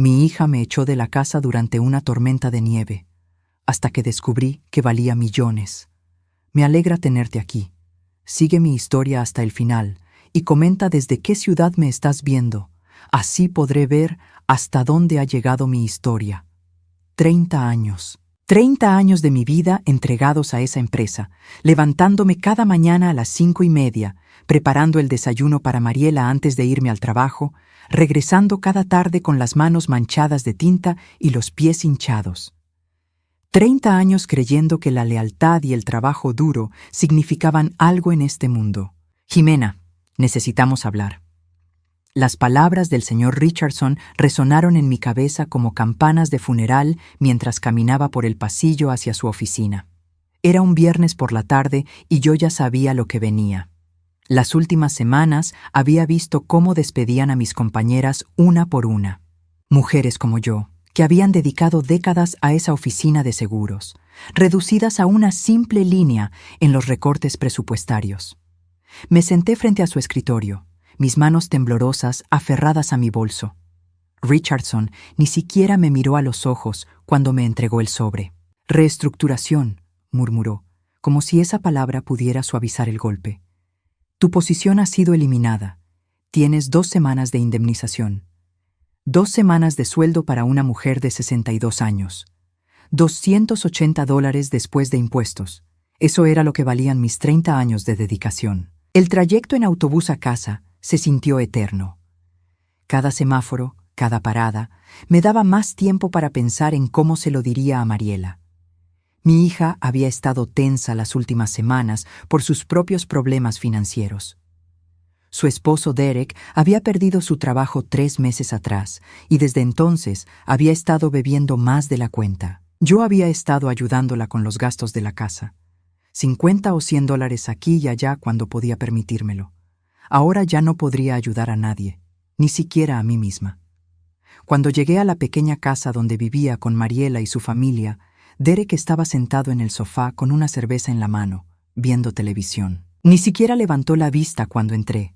Mi hija me echó de la casa durante una tormenta de nieve, hasta que descubrí que valía millones. Me alegra tenerte aquí. Sigue mi historia hasta el final y comenta desde qué ciudad me estás viendo. Así podré ver hasta dónde ha llegado mi historia. 30 años. 30 años de mi vida entregados a esa empresa, levantándome cada mañana a las 5:30, preparando el desayuno para Mariela antes de irme al trabajo, regresando cada tarde con las manos manchadas de tinta y los pies hinchados. 30 años creyendo que la lealtad y el trabajo duro significaban algo en este mundo. Jimena, necesitamos hablar. Las palabras del señor Richardson resonaron en mi cabeza como campanas de funeral mientras caminaba por el pasillo hacia su oficina. Era un viernes por la tarde y yo ya sabía lo que venía. Las últimas semanas había visto cómo despedían a mis compañeras una por una. Mujeres como yo, que habían dedicado décadas a esa oficina de seguros, reducidas a una simple línea en los recortes presupuestarios. Me senté frente a su escritorio, mis manos temblorosas aferradas a mi bolso. Richardson ni siquiera me miró a los ojos cuando me entregó el sobre. Reestructuración, murmuró, como si esa palabra pudiera suavizar el golpe. Tu posición ha sido eliminada. Tienes 2 semanas de indemnización. 2 semanas de sueldo para una mujer de 62 años. $280 después de impuestos. Eso era lo que valían mis 30 años de dedicación. El trayecto en autobús a casa se sintió eterno. Cada semáforo, cada parada, me daba más tiempo para pensar en cómo se lo diría a Mariela. Mi hija había estado tensa las últimas semanas por sus propios problemas financieros. Su esposo Derek había perdido su trabajo 3 meses atrás y desde entonces había estado bebiendo más de la cuenta. Yo había estado ayudándola con los gastos de la casa. $50 o $100 aquí y allá cuando podía permitírmelo. Ahora ya no podría ayudar a nadie, ni siquiera a mí misma. Cuando llegué a la pequeña casa donde vivía con Mariela y su familia, Derek estaba sentado en el sofá con una cerveza en la mano, viendo televisión. Ni siquiera levantó la vista cuando entré.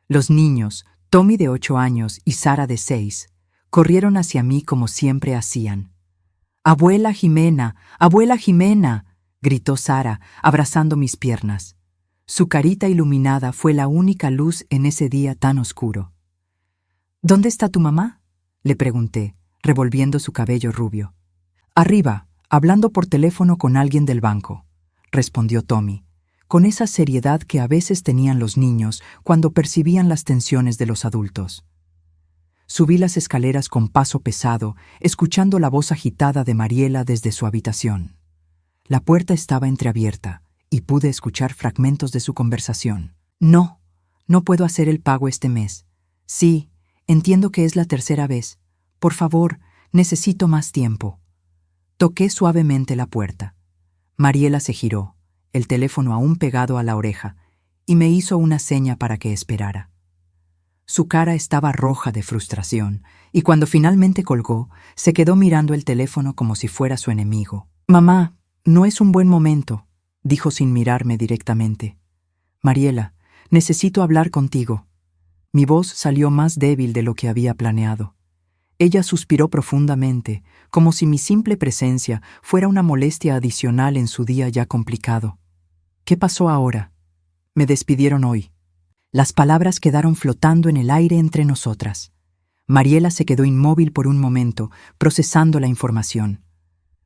Los niños, Tommy de 8 años y Sara de 6, corrieron hacia mí como siempre hacían. «¡Abuela Jimena! ¡Abuela Jimena!», gritó Sara, abrazando mis piernas. Su carita iluminada fue la única luz en ese día tan oscuro. «¿Dónde está tu mamá?», le pregunté, revolviendo su cabello rubio. «Arriba, hablando por teléfono con alguien del banco», respondió Tommy, con esa seriedad que a veces tenían los niños cuando percibían las tensiones de los adultos. Subí las escaleras con paso pesado, escuchando la voz agitada de Mariela desde su habitación. La puerta estaba entreabierta y pude escuchar fragmentos de su conversación. «No, no puedo hacer el pago este mes. Sí, entiendo que es la 3ª vez. Por favor, necesito más tiempo». Toqué suavemente la puerta. Mariela se giró, el teléfono aún pegado a la oreja, y me hizo una seña para que esperara. Su cara estaba roja de frustración, y cuando finalmente colgó, se quedó mirando el teléfono como si fuera su enemigo. «Mamá, no es un buen momento», dijo sin mirarme directamente. «Mariela, necesito hablar contigo». Mi voz salió más débil de lo que había planeado. Ella suspiró profundamente, como si mi simple presencia fuera una molestia adicional en su día ya complicado. «¿Qué pasó ahora?» «Me despidieron hoy». Las palabras quedaron flotando en el aire entre nosotras. Mariela se quedó inmóvil por un momento, procesando la información.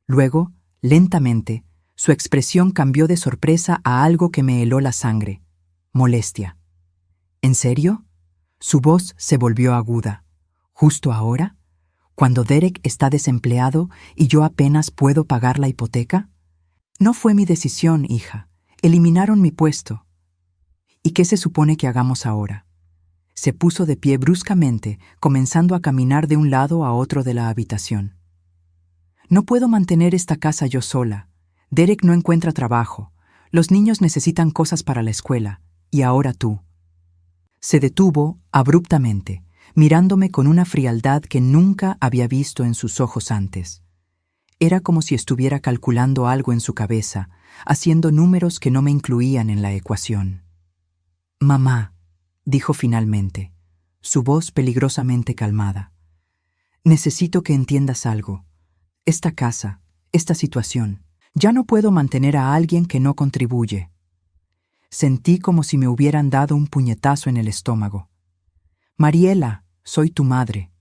Luego, lentamente, su expresión cambió de sorpresa a algo que me heló la sangre: molestia. «¿En serio?». Su voz se volvió aguda. «¿Justo ahora? ¿Cuando Derek está desempleado y yo apenas puedo pagar la hipoteca?». «No fue mi decisión, hija. Eliminaron mi puesto». «¿Y qué se supone que hagamos ahora?». Se puso de pie bruscamente, comenzando a caminar de un lado a otro de la habitación. «No puedo mantener esta casa yo sola. Derek no encuentra trabajo. Los niños necesitan cosas para la escuela. Y ahora tú». Se detuvo abruptamente, mirándome con una frialdad que nunca había visto en sus ojos antes. Era como si estuviera calculando algo en su cabeza, haciendo números que no me incluían en la ecuación. «Mamá», dijo finalmente, su voz peligrosamente calmada, Necesito que entiendas algo. Esta casa, esta situación, ya no puedo mantener a alguien que no contribuye. Sentí como si me hubieran dado un puñetazo en el estómago. Mariela, soy tu madre.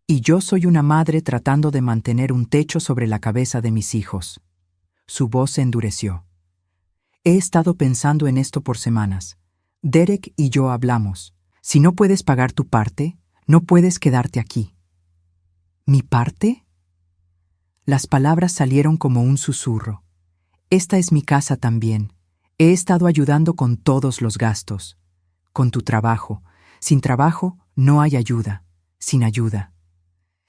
Y yo soy una madre tratando de mantener un techo sobre la cabeza de mis hijos. Su voz se endureció. He estado pensando en esto por semanas. Derek y yo hablamos. Si no puedes pagar tu parte, no puedes quedarte aquí. ¿Mi parte? Las palabras salieron como un susurro. Esta es mi casa también. He estado ayudando con todos los gastos. Con tu trabajo. Sin trabajo, no hay ayuda. Sin ayuda.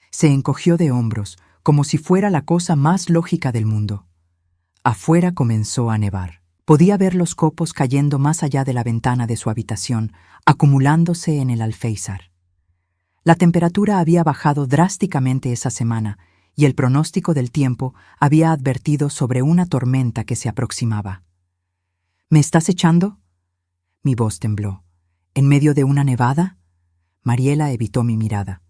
Se encogió de hombros, como si fuera la cosa más lógica del mundo. Afuera comenzó a nevar. Podía ver los copos cayendo más allá de la ventana de su habitación, acumulándose en el alféizar. La temperatura había bajado drásticamente esa semana, y el pronóstico del tiempo había advertido sobre una tormenta que se aproximaba. ¿Me estás echando? Mi voz tembló. ¿En medio de una nevada? Mariela evitó mi mirada.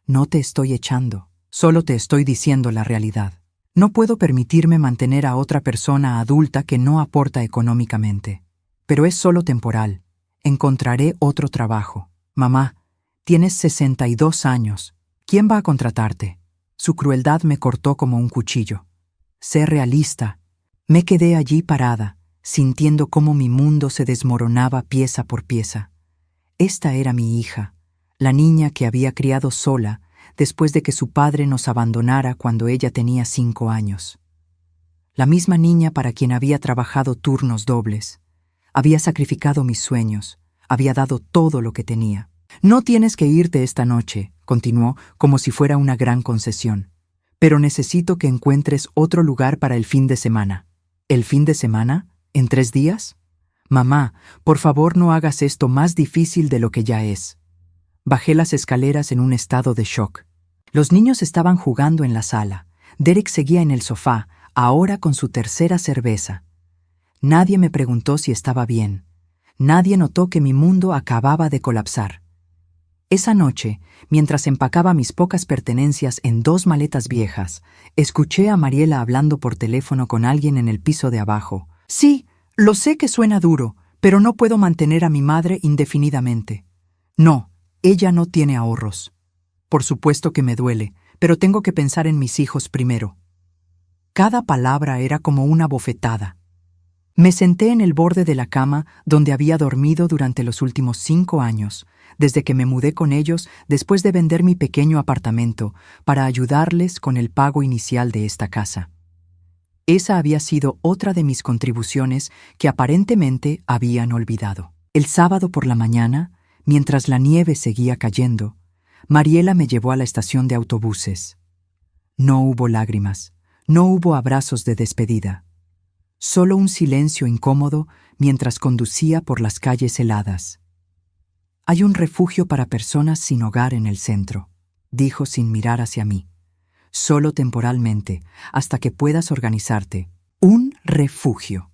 No te estoy echando, solo te estoy diciendo la realidad. No puedo permitirme mantener a otra persona adulta que no aporta económicamente. Pero es solo temporal. Encontraré otro trabajo. Mamá, tienes 62 años. ¿Quién va a contratarte? Su crueldad me cortó como un cuchillo. Sé realista. Me quedé allí parada, sintiendo cómo mi mundo se desmoronaba pieza por pieza. Esta era mi hija, la niña que había criado sola después de que su padre nos abandonara cuando ella tenía 5 años. La misma niña para quien había trabajado turnos dobles. Había sacrificado mis sueños, había dado todo lo que tenía. No tienes que irte esta noche, continuó, como si fuera una gran concesión. Pero necesito que encuentres otro lugar para el fin de semana. ¿El fin de semana? ¿En 3 días? Mamá, por favor no hagas esto más difícil de lo que ya es. Bajé las escaleras en un estado de shock. Los niños estaban jugando en la sala. Derek seguía en el sofá, ahora con su tercera cerveza. Nadie me preguntó si estaba bien. Nadie notó que mi mundo acababa de colapsar. Esa noche, mientras empacaba mis pocas pertenencias en 2 maletas viejas, escuché a Mariela hablando por teléfono con alguien en el piso de abajo. Sí, lo sé que suena duro, pero no puedo mantener a mi madre indefinidamente. No, ella no tiene ahorros. Por supuesto que me duele, pero tengo que pensar en mis hijos primero. Cada palabra era como una bofetada. Me senté en el borde de la cama donde había dormido durante los últimos 5 años, desde que me mudé con ellos después de vender mi pequeño apartamento para ayudarles con el pago inicial de esta casa. Esa había sido otra de mis contribuciones que aparentemente habían olvidado. El sábado por la mañana, mientras la nieve seguía cayendo, Mariela me llevó a la estación de autobuses. No hubo lágrimas, no hubo abrazos de despedida. Solo un silencio incómodo mientras conducía por las calles heladas. Hay un refugio para personas sin hogar en el centro, dijo sin mirar hacia mí. Solo temporalmente, hasta que puedas organizarte. Un refugio.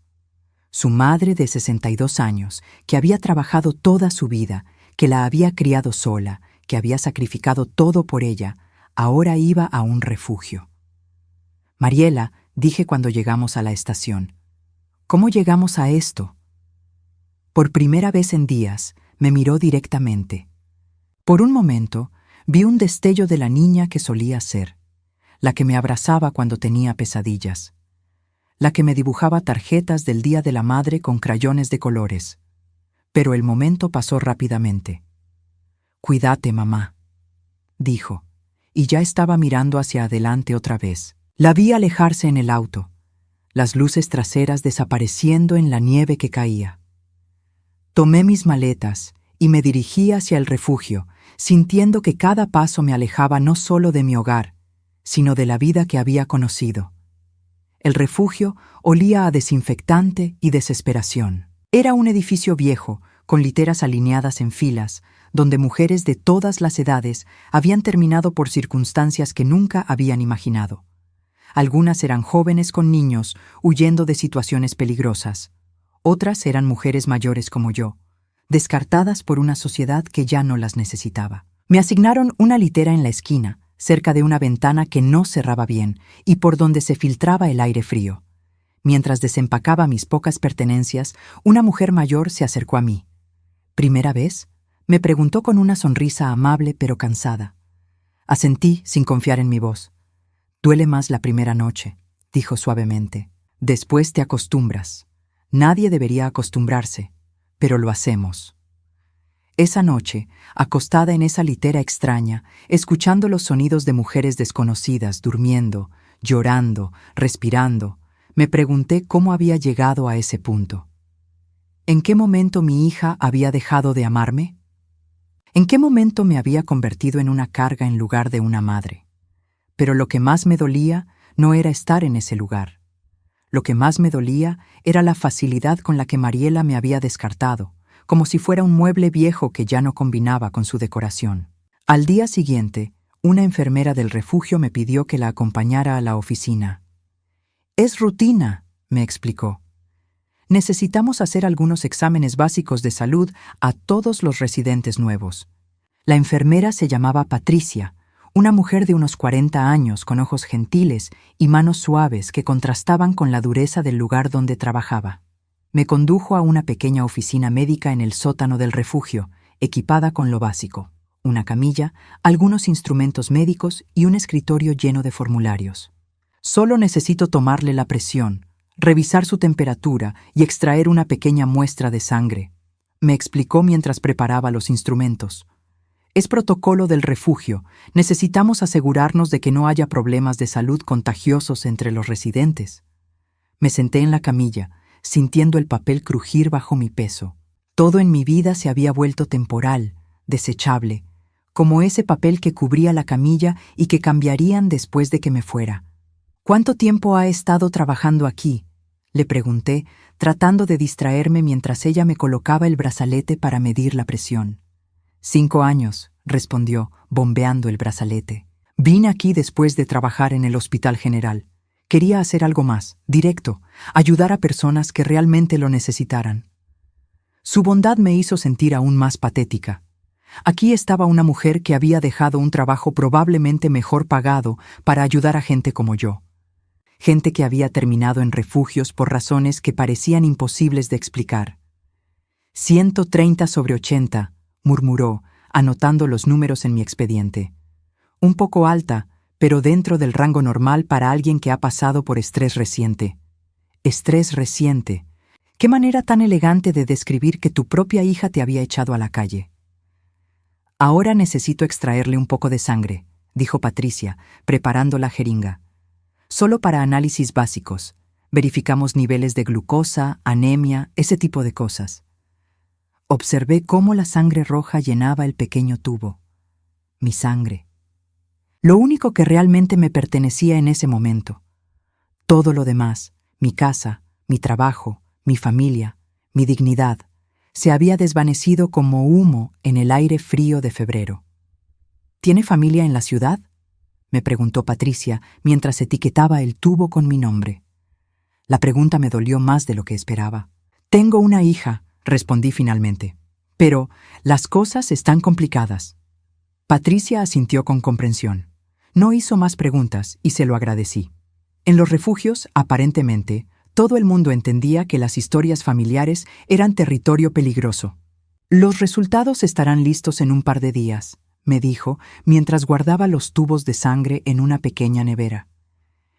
Su madre de 62 años, que había trabajado toda su vida, que la había criado sola, que había sacrificado todo por ella, ahora iba a un refugio. Mariela, dije cuando llegamos a la estación. ¿Cómo llegamos a esto? Por primera vez en días, me miró directamente. Por un momento, vi un destello de la niña que solía ser, la que me abrazaba cuando tenía pesadillas, la que me dibujaba tarjetas del Día de la Madre con crayones de colores. Pero el momento pasó rápidamente. «Cuídate, mamá», dijo, y ya estaba mirando hacia adelante otra vez. La vi alejarse en el auto, las luces traseras desapareciendo en la nieve que caía. Tomé mis maletas y me dirigí hacia el refugio, sintiendo que cada paso me alejaba no solo de mi hogar, sino de la vida que había conocido. El refugio olía a desinfectante y desesperación. Era un edificio viejo, con literas alineadas en filas, donde mujeres de todas las edades habían terminado por circunstancias que nunca habían imaginado. Algunas eran jóvenes con niños, huyendo de situaciones peligrosas. Otras eran mujeres mayores como yo, descartadas por una sociedad que ya no las necesitaba. Me asignaron una litera en la esquina, cerca de una ventana que no cerraba bien y por donde se filtraba el aire frío. Mientras desempacaba mis pocas pertenencias, una mujer mayor se acercó a mí. ¿Primera vez?, me preguntó con una sonrisa amable pero cansada. Asentí sin confiar en mi voz. «Duele más la primera noche», dijo suavemente. «Después te acostumbras. Nadie debería acostumbrarse, pero lo hacemos». Esa noche, acostada en esa litera extraña, escuchando los sonidos de mujeres desconocidas durmiendo, llorando, respirando, me pregunté cómo había llegado a ese punto. ¿En qué momento mi hija había dejado de amarme? ¿En qué momento me había convertido en una carga en lugar de una madre? Pero lo que más me dolía no era estar en ese lugar. Lo que más me dolía era la facilidad con la que Mariela me había descartado, como si fuera un mueble viejo que ya no combinaba con su decoración. Al día siguiente, una enfermera del refugio me pidió que la acompañara a la oficina. «Es rutina», me explicó. «Necesitamos hacer algunos exámenes básicos de salud a todos los residentes nuevos». La enfermera se llamaba Patricia, una mujer de unos 40 años con ojos gentiles y manos suaves que contrastaban con la dureza del lugar donde trabajaba. Me condujo a una pequeña oficina médica en el sótano del refugio, equipada con lo básico: una camilla, algunos instrumentos médicos y un escritorio lleno de formularios. «Solo necesito tomarle la presión, revisar su temperatura y extraer una pequeña muestra de sangre», me explicó mientras preparaba los instrumentos. «Es protocolo del refugio. Necesitamos asegurarnos de que no haya problemas de salud contagiosos entre los residentes». Me senté en la camilla, sintiendo el papel crujir bajo mi peso. Todo en mi vida se había vuelto temporal, desechable, como ese papel que cubría la camilla y que cambiarían después de que me fuera. «¿Cuánto tiempo ha estado trabajando aquí?», le pregunté, tratando de distraerme mientras ella me colocaba el brazalete para medir la presión. «5 años», respondió, bombeando el brazalete. «Vine aquí después de trabajar en el Hospital General. Quería hacer algo más, directo, ayudar a personas que realmente lo necesitaran». Su bondad me hizo sentir aún más patética. Aquí estaba una mujer que había dejado un trabajo probablemente mejor pagado para ayudar a gente como yo. Gente que había terminado en refugios por razones que parecían imposibles de explicar. 130/80, murmuró, anotando los números en mi expediente. Un poco alta, pero dentro del rango normal para alguien que ha pasado por estrés reciente. Estrés reciente. Qué manera tan elegante de describir que tu propia hija te había echado a la calle. «Ahora necesito extraerle un poco de sangre», dijo Patricia, preparando la jeringa. «Solo para análisis básicos. Verificamos niveles de glucosa, anemia, ese tipo de cosas». Observé cómo la sangre roja llenaba el pequeño tubo. Mi sangre. Lo único que realmente me pertenecía en ese momento. Todo lo demás, mi casa, mi trabajo, mi familia, mi dignidad, se había desvanecido como humo en el aire frío de febrero. «¿Tiene familia en la ciudad?», me preguntó Patricia mientras etiquetaba el tubo con mi nombre. La pregunta me dolió más de lo que esperaba. «Tengo una hija», respondí finalmente. «Pero las cosas están complicadas». Patricia asintió con comprensión. No hizo más preguntas y se lo agradecí. En los refugios, aparentemente, todo el mundo entendía que las historias familiares eran territorio peligroso. «Los resultados estarán listos en un par de días», me dijo, mientras guardaba los tubos de sangre en una pequeña nevera.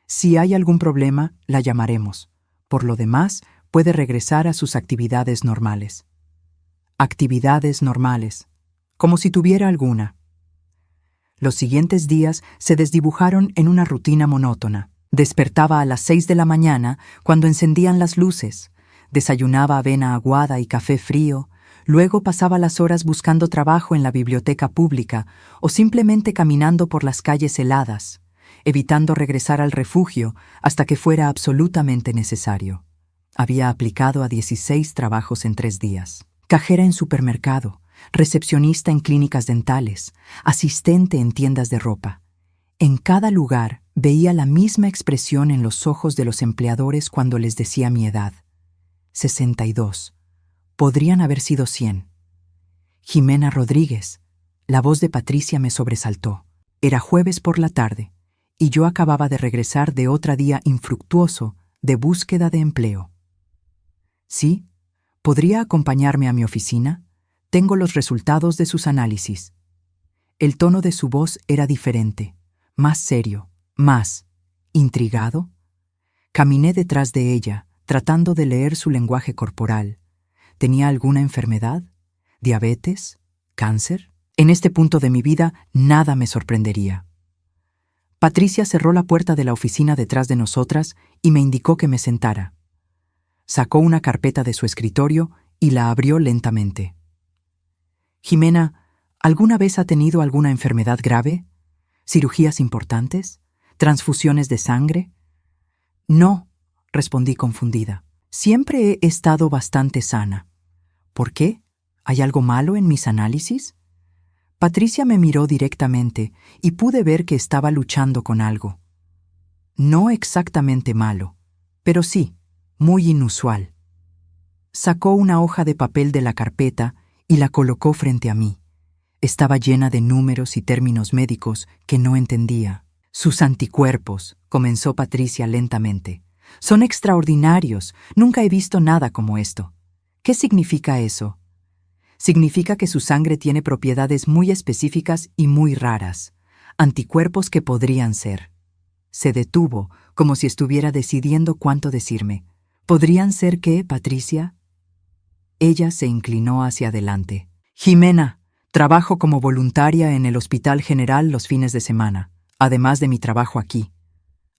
«Si hay algún problema, la llamaremos. Por lo demás, puede regresar a sus actividades normales». Actividades normales. Como si tuviera alguna. Los siguientes días se desdibujaron en una rutina monótona. Despertaba a las 6 de la mañana cuando encendían las luces. Desayunaba avena aguada y café frío. Luego pasaba las horas buscando trabajo en la biblioteca pública o simplemente caminando por las calles heladas, evitando regresar al refugio hasta que fuera absolutamente necesario. Había aplicado a 16 trabajos en 3 días. Cajera en supermercado, recepcionista en clínicas dentales, asistente en tiendas de ropa. En cada lugar veía la misma expresión en los ojos de los empleadores cuando les decía mi edad. 62. Podrían haber sido 100. Jimena Rodríguez, La voz de Patricia me sobresaltó. Era jueves por la tarde, y yo acababa de regresar de otro día infructuoso de búsqueda de empleo. ¿Sí? ¿Podría acompañarme a mi oficina? Tengo los resultados de sus análisis. El tono de su voz era diferente, más serio, más intrigado. Caminé detrás de ella, tratando de leer su lenguaje corporal. ¿Tenía alguna enfermedad? ¿Diabetes? ¿Cáncer? En este punto de mi vida, nada me sorprendería. Patricia cerró la puerta de la oficina detrás de nosotras y me indicó que me sentara. Sacó una carpeta de su escritorio y la abrió lentamente. Jimena, ¿alguna vez ha tenido alguna enfermedad grave? ¿Cirugías importantes? ¿Transfusiones de sangre? No, respondí confundida. Siempre he estado bastante sana. ¿Por qué? ¿Hay algo malo en mis análisis? Patricia me miró directamente y pude ver que estaba luchando con algo. No exactamente malo, pero sí, muy inusual. Sacó una hoja de papel de la carpeta y la colocó frente a mí. Estaba llena de números y términos médicos que no entendía. Sus anticuerpos, comenzó Patricia lentamente. Son extraordinarios. Nunca he visto nada como esto. ¿Qué significa eso? Significa que su sangre tiene propiedades muy específicas y muy raras. Anticuerpos que podrían ser. Se detuvo, como si estuviera decidiendo cuánto decirme. ¿Podrían ser qué, Patricia? Ella se inclinó hacia adelante. Jimena, trabajo como voluntaria en el Hospital General los fines de semana, además de mi trabajo aquí.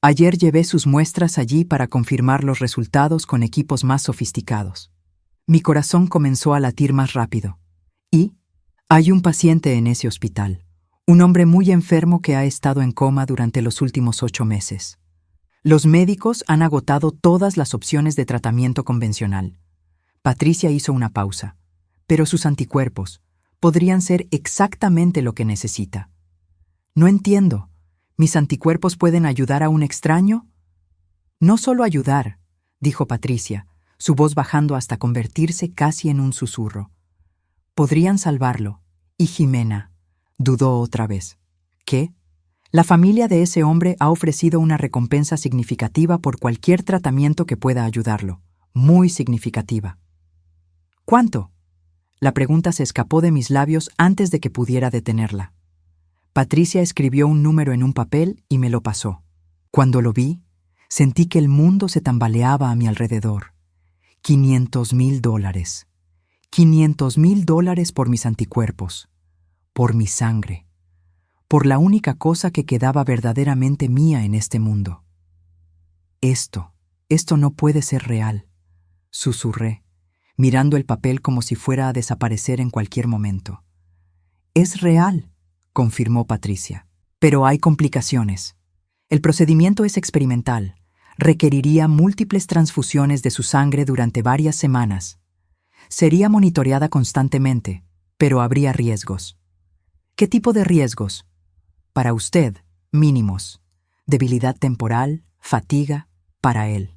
Ayer llevé sus muestras allí para confirmar los resultados con equipos más sofisticados. Mi corazón comenzó a latir más rápido. Y hay un paciente en ese hospital, un hombre muy enfermo que ha estado en coma durante los últimos 8 meses. Los médicos han agotado todas las opciones de tratamiento convencional. Patricia hizo una pausa, pero sus anticuerpos podrían ser exactamente lo que necesita. No entiendo. ¿Mis anticuerpos pueden ayudar a un extraño? No solo ayudar, dijo Patricia, su voz bajando hasta convertirse casi en un susurro. Podrían salvarlo. Y Jimena dudó otra vez. ¿Qué? La familia de ese hombre ha ofrecido una recompensa significativa por cualquier tratamiento que pueda ayudarlo. Muy significativa. ¿Cuánto? La pregunta se escapó de mis labios antes de que pudiera detenerla. Patricia escribió un número en un papel y me lo pasó. Cuando lo vi, sentí que el mundo se tambaleaba a mi alrededor. $500,000. $500,000 por mis anticuerpos, por mi sangre, por la única cosa que quedaba verdaderamente mía en este mundo. Esto no puede ser real, susurré, mirando el papel como si fuera a desaparecer en cualquier momento. Es real, confirmó Patricia, pero hay complicaciones. El procedimiento es experimental. Requeriría múltiples transfusiones de su sangre durante varias semanas. Sería monitoreada constantemente, pero habría riesgos. ¿Qué tipo de riesgos? Para usted, mínimos. Debilidad temporal, fatiga, para él.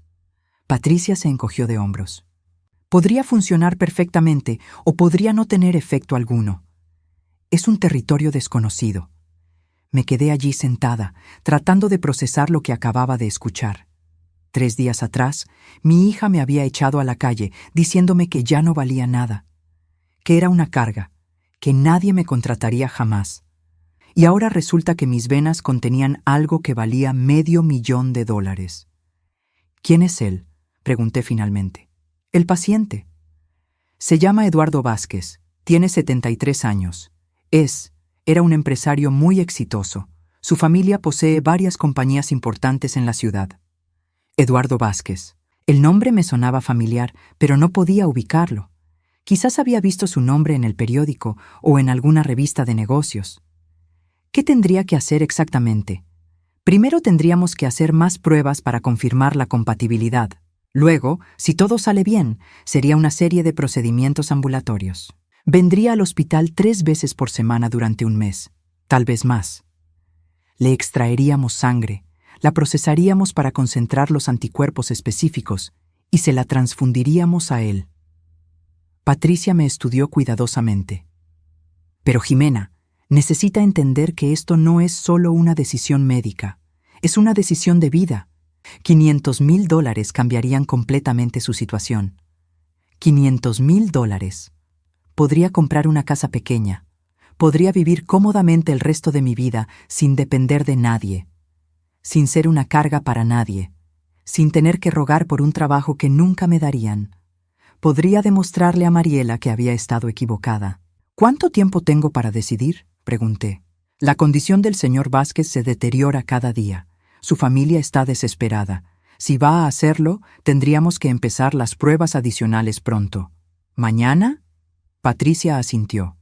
Patricia se encogió de hombros. Podría funcionar perfectamente o podría no tener efecto alguno. Es un territorio desconocido. Me quedé allí sentada, tratando de procesar lo que acababa de escuchar. 3 días atrás, mi hija me había echado a la calle diciéndome que ya no valía nada, que era una carga, que nadie me contrataría jamás. Y ahora resulta que mis venas contenían algo que valía $500,000. ¿Quién es él?, pregunté finalmente. El paciente. Se llama Eduardo Vázquez, tiene 73 años. Era un empresario muy exitoso. Su familia posee varias compañías importantes en la ciudad. Eduardo Vázquez. El nombre me sonaba familiar, pero no podía ubicarlo. Quizás había visto su nombre en el periódico o en alguna revista de negocios. ¿Qué tendría que hacer exactamente? Primero tendríamos que hacer más pruebas para confirmar la compatibilidad. Luego, si todo sale bien, sería una serie de procedimientos ambulatorios. Vendría al hospital 3 veces por semana durante un mes, tal vez más. Le extraeríamos sangre, la procesaríamos para concentrar los anticuerpos específicos y se la transfundiríamos a él. Patricia me estudió cuidadosamente. Pero Jimena, Necesita entender que esto no es solo una decisión médica, es una decisión de vida. $500,000 cambiarían completamente su situación. $500,000. Podría comprar una casa pequeña. Podría vivir cómodamente el resto de mi vida sin depender de nadie, sin ser una carga para nadie, sin tener que rogar por un trabajo que nunca me darían. Podría demostrarle a Mariela que había estado equivocada. ¿Cuánto tiempo tengo para decidir?, pregunté. La condición del señor Vázquez se deteriora cada día. Su familia está desesperada. Si va a hacerlo, tendríamos que empezar las pruebas adicionales pronto. ¿Mañana? Patricia asintió.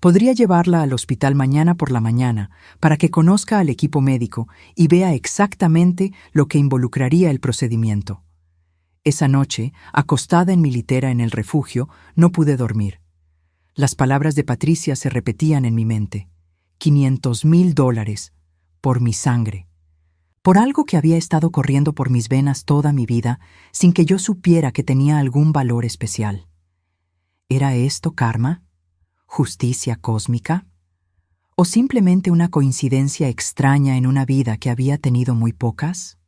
Podría llevarla al hospital mañana por la mañana para que conozca al equipo médico y vea exactamente lo que involucraría el procedimiento. Esa noche, acostada en mi litera en el refugio, no pude dormir. Las palabras de Patricia se repetían en mi mente. $500,000 por mi sangre. Por algo que había estado corriendo por mis venas toda mi vida sin que yo supiera que tenía algún valor especial. ¿Era esto karma? ¿Justicia cósmica? ¿O simplemente una coincidencia extraña en una vida que había tenido muy pocas?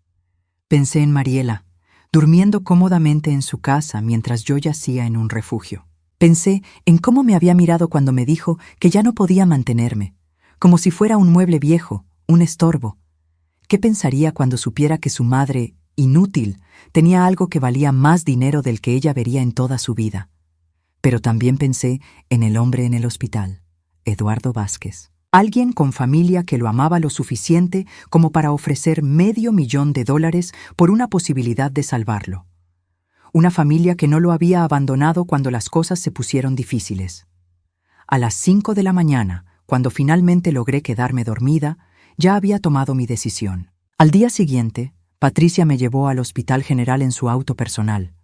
Pensé en Mariela, durmiendo cómodamente en su casa mientras yo yacía en un refugio. Pensé en cómo me había mirado cuando me dijo que ya no podía mantenerme, como si fuera un mueble viejo, un estorbo. ¿Qué pensaría cuando supiera que su madre, inútil, tenía algo que valía más dinero del que ella vería en toda su vida? Pero también pensé en el hombre en el hospital, Eduardo Vázquez. Alguien con familia que lo amaba lo suficiente como para ofrecer $500,000 por una posibilidad de salvarlo. Una familia que no lo había abandonado cuando las cosas se pusieron difíciles. A las 5 de la mañana, cuando finalmente logré quedarme dormida, ya había tomado mi decisión. Al día siguiente, Patricia me llevó al Hospital General en su auto personal.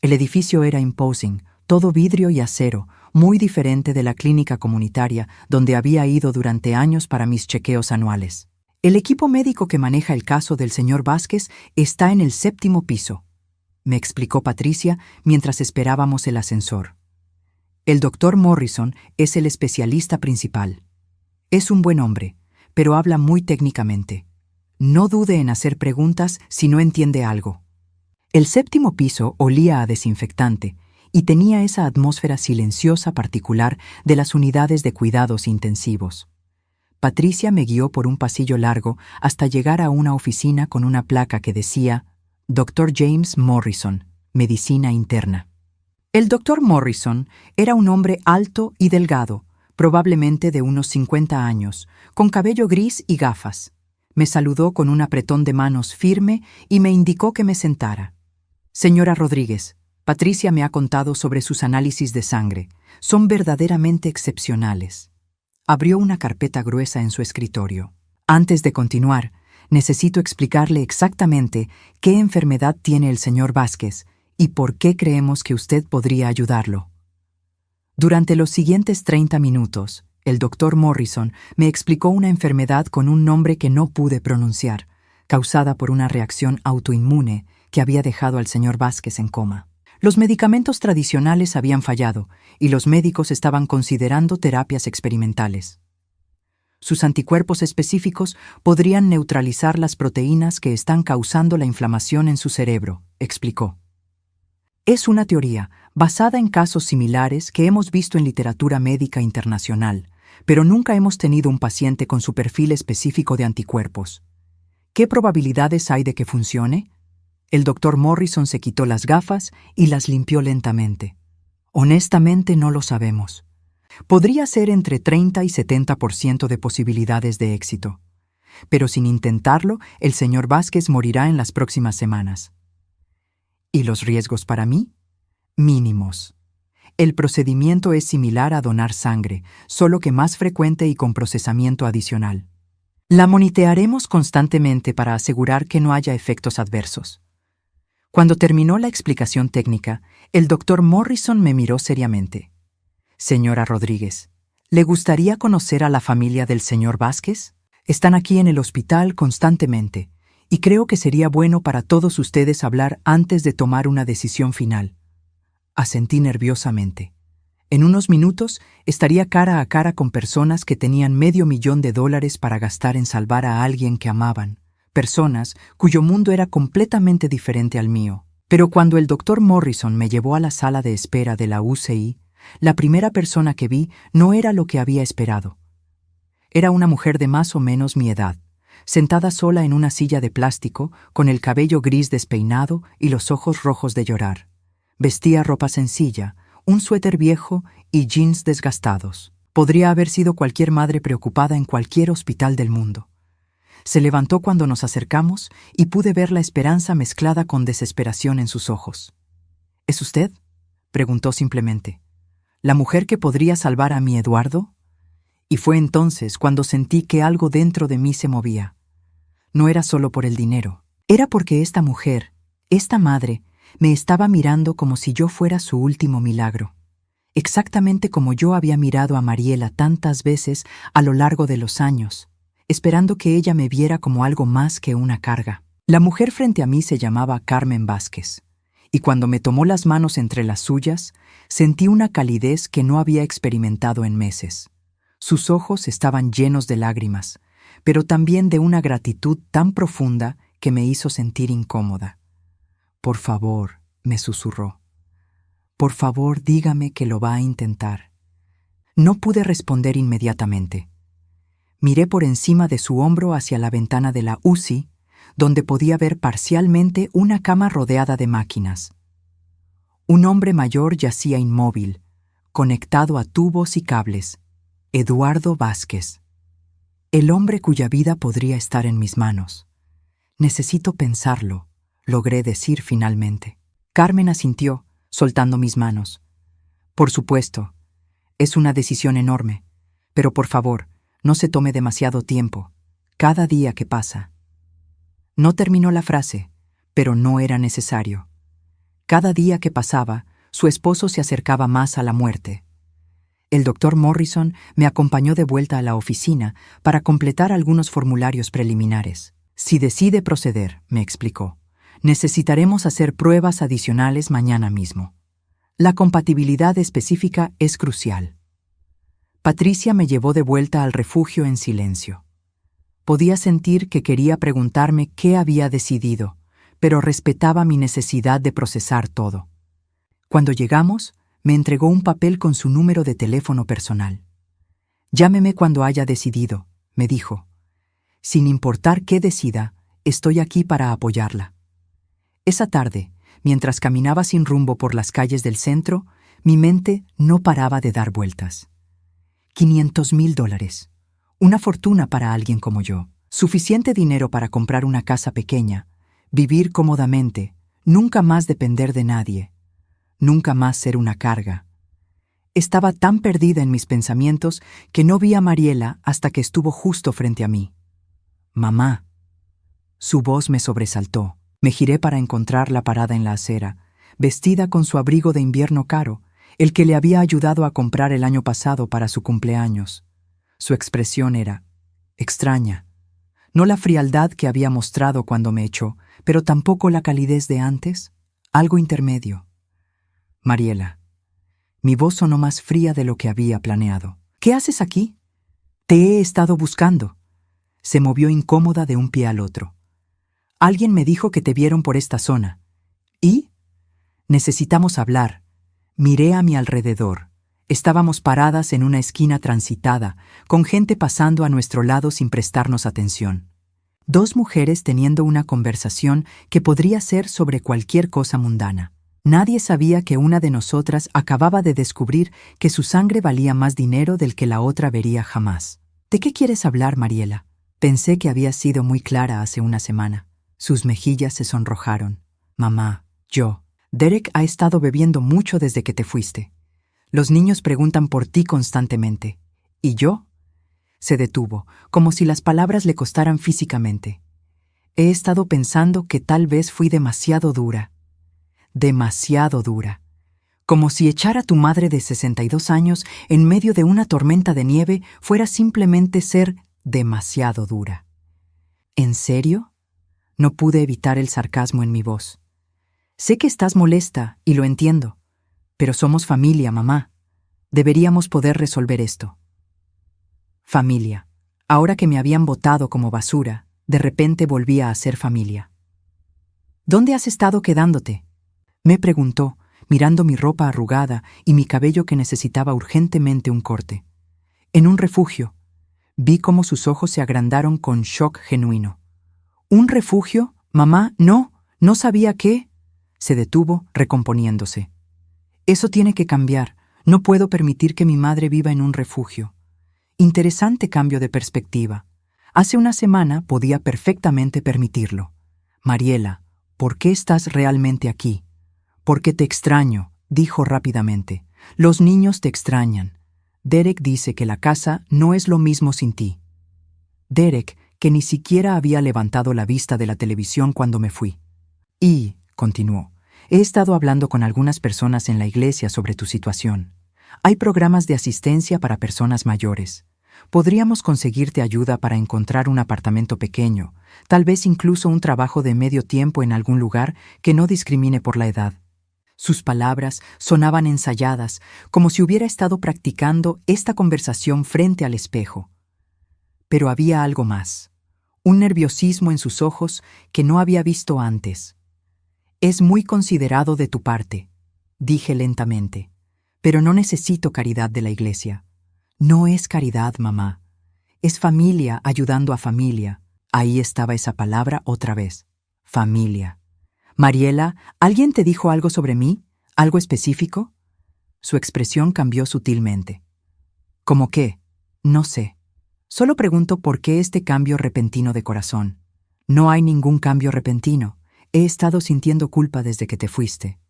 El edificio era imposing, todo vidrio y acero, muy diferente de la clínica comunitaria donde había ido durante años para mis chequeos anuales. El equipo médico que maneja el caso del señor Vázquez está en el 7º piso, me explicó Patricia mientras esperábamos el ascensor. El doctor Morrison es el especialista principal. Es un buen hombre, pero habla muy técnicamente. No dude en hacer preguntas si no entiende algo. El 7º piso olía a desinfectante y tenía esa atmósfera silenciosa particular de las unidades de cuidados intensivos. Patricia me guió por un pasillo largo hasta llegar a una oficina con una placa que decía Dr. James Morrison, Medicina Interna. El Dr. Morrison era un hombre alto y delgado, probablemente de unos 50 años, con cabello gris y gafas. Me saludó con un apretón de manos firme y me indicó que me sentara. Señora Rodríguez, Patricia me ha contado sobre sus análisis de sangre. Son verdaderamente excepcionales. Abrió una carpeta gruesa en su escritorio. Antes de continuar, necesito explicarle exactamente qué enfermedad tiene el señor Vázquez y por qué creemos que usted podría ayudarlo. Durante los siguientes 30 minutos, el doctor Morrison me explicó una enfermedad con un nombre que no pude pronunciar, causada por una reacción autoinmune que había dejado al señor Vázquez en coma. Los medicamentos tradicionales habían fallado y los médicos estaban considerando terapias experimentales. Sus anticuerpos específicos podrían neutralizar las proteínas que están causando la inflamación en su cerebro, explicó. Es una teoría basada en casos similares que hemos visto en literatura médica internacional, pero nunca hemos tenido un paciente con su perfil específico de anticuerpos. ¿Qué probabilidades hay de que funcione? El doctor Morrison se quitó las gafas y las limpió lentamente. Honestamente no lo sabemos. Podría ser entre 30 y 70% de posibilidades de éxito. Pero sin intentarlo, el señor Vázquez morirá en las próximas semanas. ¿Y los riesgos para mí? Mínimos. El procedimiento es similar a donar sangre, solo que más frecuente y con procesamiento adicional. La monitorearemos constantemente para asegurar que no haya efectos adversos. Cuando terminó la explicación técnica, el doctor Morrison me miró seriamente. Señora Rodríguez, ¿le gustaría conocer a la familia del señor Vázquez? Están aquí en el hospital constantemente, y creo que sería bueno para todos ustedes hablar antes de tomar una decisión final. Asentí nerviosamente. En unos minutos estaría cara a cara con personas que tenían $500,000 para gastar en salvar a alguien que amaban, personas cuyo mundo era completamente diferente al mío. Pero cuando el doctor Morrison me llevó a la sala de espera de la UCI, la primera persona que vi no era lo que había esperado. Era una mujer de más o menos mi edad, sentada sola en una silla de plástico, con el cabello gris despeinado y los ojos rojos de llorar. Vestía ropa sencilla, un suéter viejo y jeans desgastados. Podría haber sido cualquier madre preocupada en cualquier hospital del mundo. Se levantó cuando nos acercamos y pude ver la esperanza mezclada con desesperación en sus ojos. ¿Es usted?, preguntó simplemente. ¿La mujer que podría salvar a mi Eduardo? Y fue entonces cuando sentí que algo dentro de mí se movía. No era solo por el dinero. Era porque esta mujer, esta madre, me estaba mirando como si yo fuera su último milagro. Exactamente como yo había mirado a Mariela tantas veces a lo largo de los años, esperando que ella me viera como algo más que una carga. La mujer frente a mí se llamaba Carmen Vázquez, y cuando me tomó las manos entre las suyas, sentí una calidez que no había experimentado en meses. Sus ojos estaban llenos de lágrimas, pero también de una gratitud tan profunda que me hizo sentir incómoda. «Por favor», me susurró. «Por favor, dígame que lo va a intentar». No pude responder inmediatamente. Miré por encima de su hombro hacia la ventana de la UCI, donde podía ver parcialmente una cama rodeada de máquinas. Un hombre mayor yacía inmóvil, conectado a tubos y cables. Eduardo Vázquez. El hombre cuya vida podría estar en mis manos. «Necesito pensarlo», logré decir finalmente. Carmen asintió, soltando mis manos. «Por supuesto, es una decisión enorme, pero por favor, no se tome demasiado tiempo. Cada día que pasa». No terminó la frase, pero no era necesario. Cada día que pasaba, su esposo se acercaba más a la muerte. El doctor Morrison me acompañó de vuelta a la oficina para completar algunos formularios preliminares. «Si decide proceder», me explicó, «necesitaremos hacer pruebas adicionales mañana mismo. La compatibilidad específica es crucial». Patricia me llevó de vuelta al refugio en silencio. Podía sentir que quería preguntarme qué había decidido, pero respetaba mi necesidad de procesar todo. Cuando llegamos, me entregó un papel con su número de teléfono personal. «Llámeme cuando haya decidido», me dijo. «Sin importar qué decida, estoy aquí para apoyarla». Esa tarde, mientras caminaba sin rumbo por las calles del centro, mi mente no paraba de dar vueltas. $500,000. Una fortuna para alguien como yo. Suficiente dinero para comprar una casa pequeña, vivir cómodamente, nunca más depender de nadie. Nunca más ser una carga. Estaba tan perdida en mis pensamientos que no vi a Mariela hasta que estuvo justo frente a mí. «Mamá». Su voz me sobresaltó. Me giré para encontrarla parada en la acera, vestida con su abrigo de invierno caro, el que le había ayudado a comprar el año pasado para su cumpleaños. Su expresión era extraña. No la frialdad que había mostrado cuando me echó, pero tampoco la calidez de antes, algo intermedio. «Mariela». Mi voz sonó más fría de lo que había planeado. «¿Qué haces aquí?» «Te he estado buscando». Se movió incómoda de un pie al otro. «Alguien me dijo que te vieron por esta zona». «¿Y?» «Necesitamos hablar». Miré a mi alrededor. Estábamos paradas en una esquina transitada, con gente pasando a nuestro lado sin prestarnos atención. Dos mujeres teniendo una conversación que podría ser sobre cualquier cosa mundana. Nadie sabía que una de nosotras acababa de descubrir que su sangre valía más dinero del que la otra vería jamás. «¿De qué quieres hablar, Mariela?» Pensé que había sido muy clara hace una semana. Sus mejillas se sonrojaron. «Mamá, Derek ha estado bebiendo mucho desde que te fuiste. Los niños preguntan por ti constantemente. ¿Y yo?» Se detuvo, como si las palabras le costaran físicamente. «He estado pensando que tal vez fui demasiado dura. Demasiado dura. Como si echar a tu madre de 62 años en medio de una tormenta de nieve fuera simplemente ser demasiado dura». «¿En serio?» No pude evitar el sarcasmo en mi voz. «Sé que estás molesta, y lo entiendo. Pero somos familia, mamá. Deberíamos poder resolver esto. Familia. Ahora que me habían botado como basura, de repente volvía a ser familia. ¿Dónde has estado quedándote?, me preguntó, mirando mi ropa arrugada y mi cabello que necesitaba urgentemente un corte. En un refugio. Vi cómo sus ojos se agrandaron con shock genuino. ¿Un refugio? Mamá, no sabía qué. Se detuvo, recomponiéndose. Eso tiene que cambiar. No puedo permitir que mi madre viva en un refugio. Interesante cambio de perspectiva. Hace una semana podía perfectamente permitirlo. Mariela, ¿por qué estás realmente aquí? Porque te extraño, dijo rápidamente. Los niños te extrañan. Derek dice que la casa no es lo mismo sin ti. Derek, que ni siquiera había levantado la vista de la televisión cuando me fui. Y, continuó, he estado hablando con algunas personas en la iglesia sobre tu situación. Hay programas de asistencia para personas mayores. Podríamos conseguirte ayuda para encontrar un apartamento pequeño, tal vez incluso un trabajo de medio tiempo en algún lugar que no discrimine por la edad. Sus palabras sonaban ensayadas, como si hubiera estado practicando esta conversación frente al espejo. Pero había algo más, un nerviosismo en sus ojos que no había visto antes. Es muy considerado de tu parte, dije lentamente, pero no necesito caridad de la iglesia. No es caridad, mamá. Es familia ayudando a familia. Ahí estaba esa palabra otra vez. Familia. Mariela, ¿alguien te dijo algo sobre mí? ¿Algo específico? Su expresión cambió sutilmente. ¿Cómo qué? No sé. Solo pregunto por qué este cambio repentino de corazón. No hay ningún cambio repentino. He estado sintiendo culpa desde que te fuiste.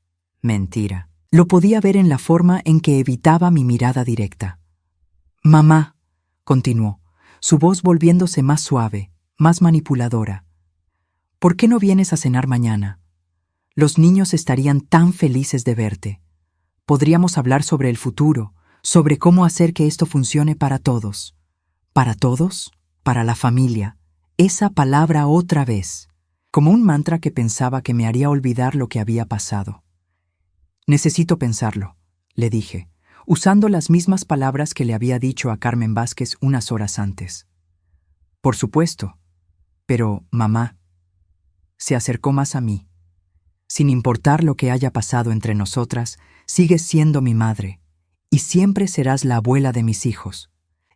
Mentira. Lo podía ver en la forma en que evitaba mi mirada directa. Mamá, continuó, su voz volviéndose más suave, más manipuladora. ¿Por qué no vienes a cenar mañana? Los niños estarían tan felices de verte. Podríamos hablar sobre el futuro, sobre cómo hacer que esto funcione para todos. ¿Para todos? Para la familia. Esa palabra otra vez, como un mantra que pensaba que me haría olvidar lo que había pasado. Necesito pensarlo, le dije, usando las mismas palabras que le había dicho a Carmen Vázquez unas horas antes. Por supuesto, pero, mamá, se acercó más a mí. Sin importar lo que haya pasado entre nosotras, sigues siendo mi madre, y siempre serás la abuela de mis hijos.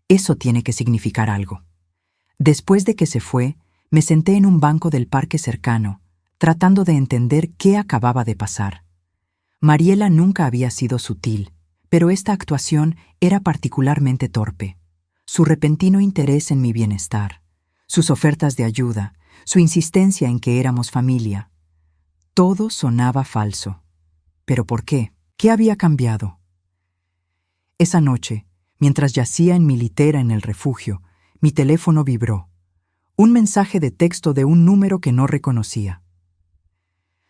Eso tiene que significar algo. Después de que se fue, me senté en un banco del parque cercano, tratando de entender qué acababa de pasar. Mariela nunca había sido sutil, pero esta actuación era particularmente torpe. Su repentino interés en mi bienestar, sus ofertas de ayuda, su insistencia en que éramos familia. Todo sonaba falso. ¿Pero por qué? ¿Qué había cambiado? Esa noche, mientras yacía en mi litera en el refugio, mi teléfono vibró. Un mensaje de texto de un número que no reconocía.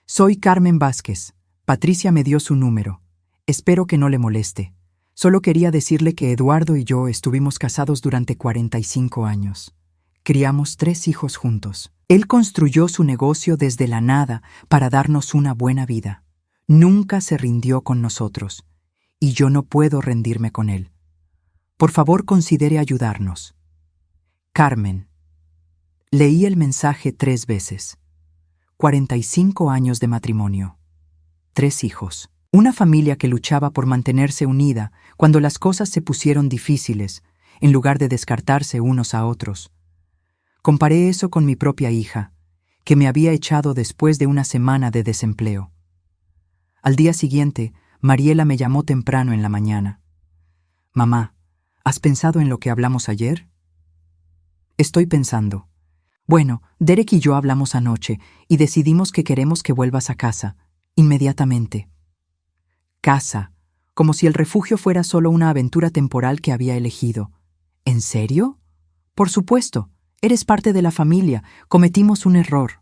Soy Carmen Vázquez. Patricia me dio su número. Espero que no le moleste. Solo quería decirle que Eduardo y yo estuvimos casados durante 45 años. Criamos 3 hijos juntos. Él construyó su negocio desde la nada para darnos una buena vida. Nunca se rindió con nosotros, y yo no puedo rendirme con él. Por favor, considere ayudarnos. Carmen. Leí el mensaje 3 veces. 45 años de matrimonio. 3 hijos. Una familia que luchaba por mantenerse unida cuando las cosas se pusieron difíciles, en lugar de descartarse unos a otros. Comparé eso con mi propia hija, que me había echado después de una semana de desempleo. Al día siguiente, Mariela me llamó temprano en la mañana. Mamá, ¿has pensado en lo que hablamos ayer? Estoy pensando. Bueno, Derek y yo hablamos anoche y decidimos que queremos que vuelvas a casa, inmediatamente. Casa, como si el refugio fuera solo una aventura temporal que había elegido. ¿En serio? Por supuesto, eres parte de la familia, cometimos un error,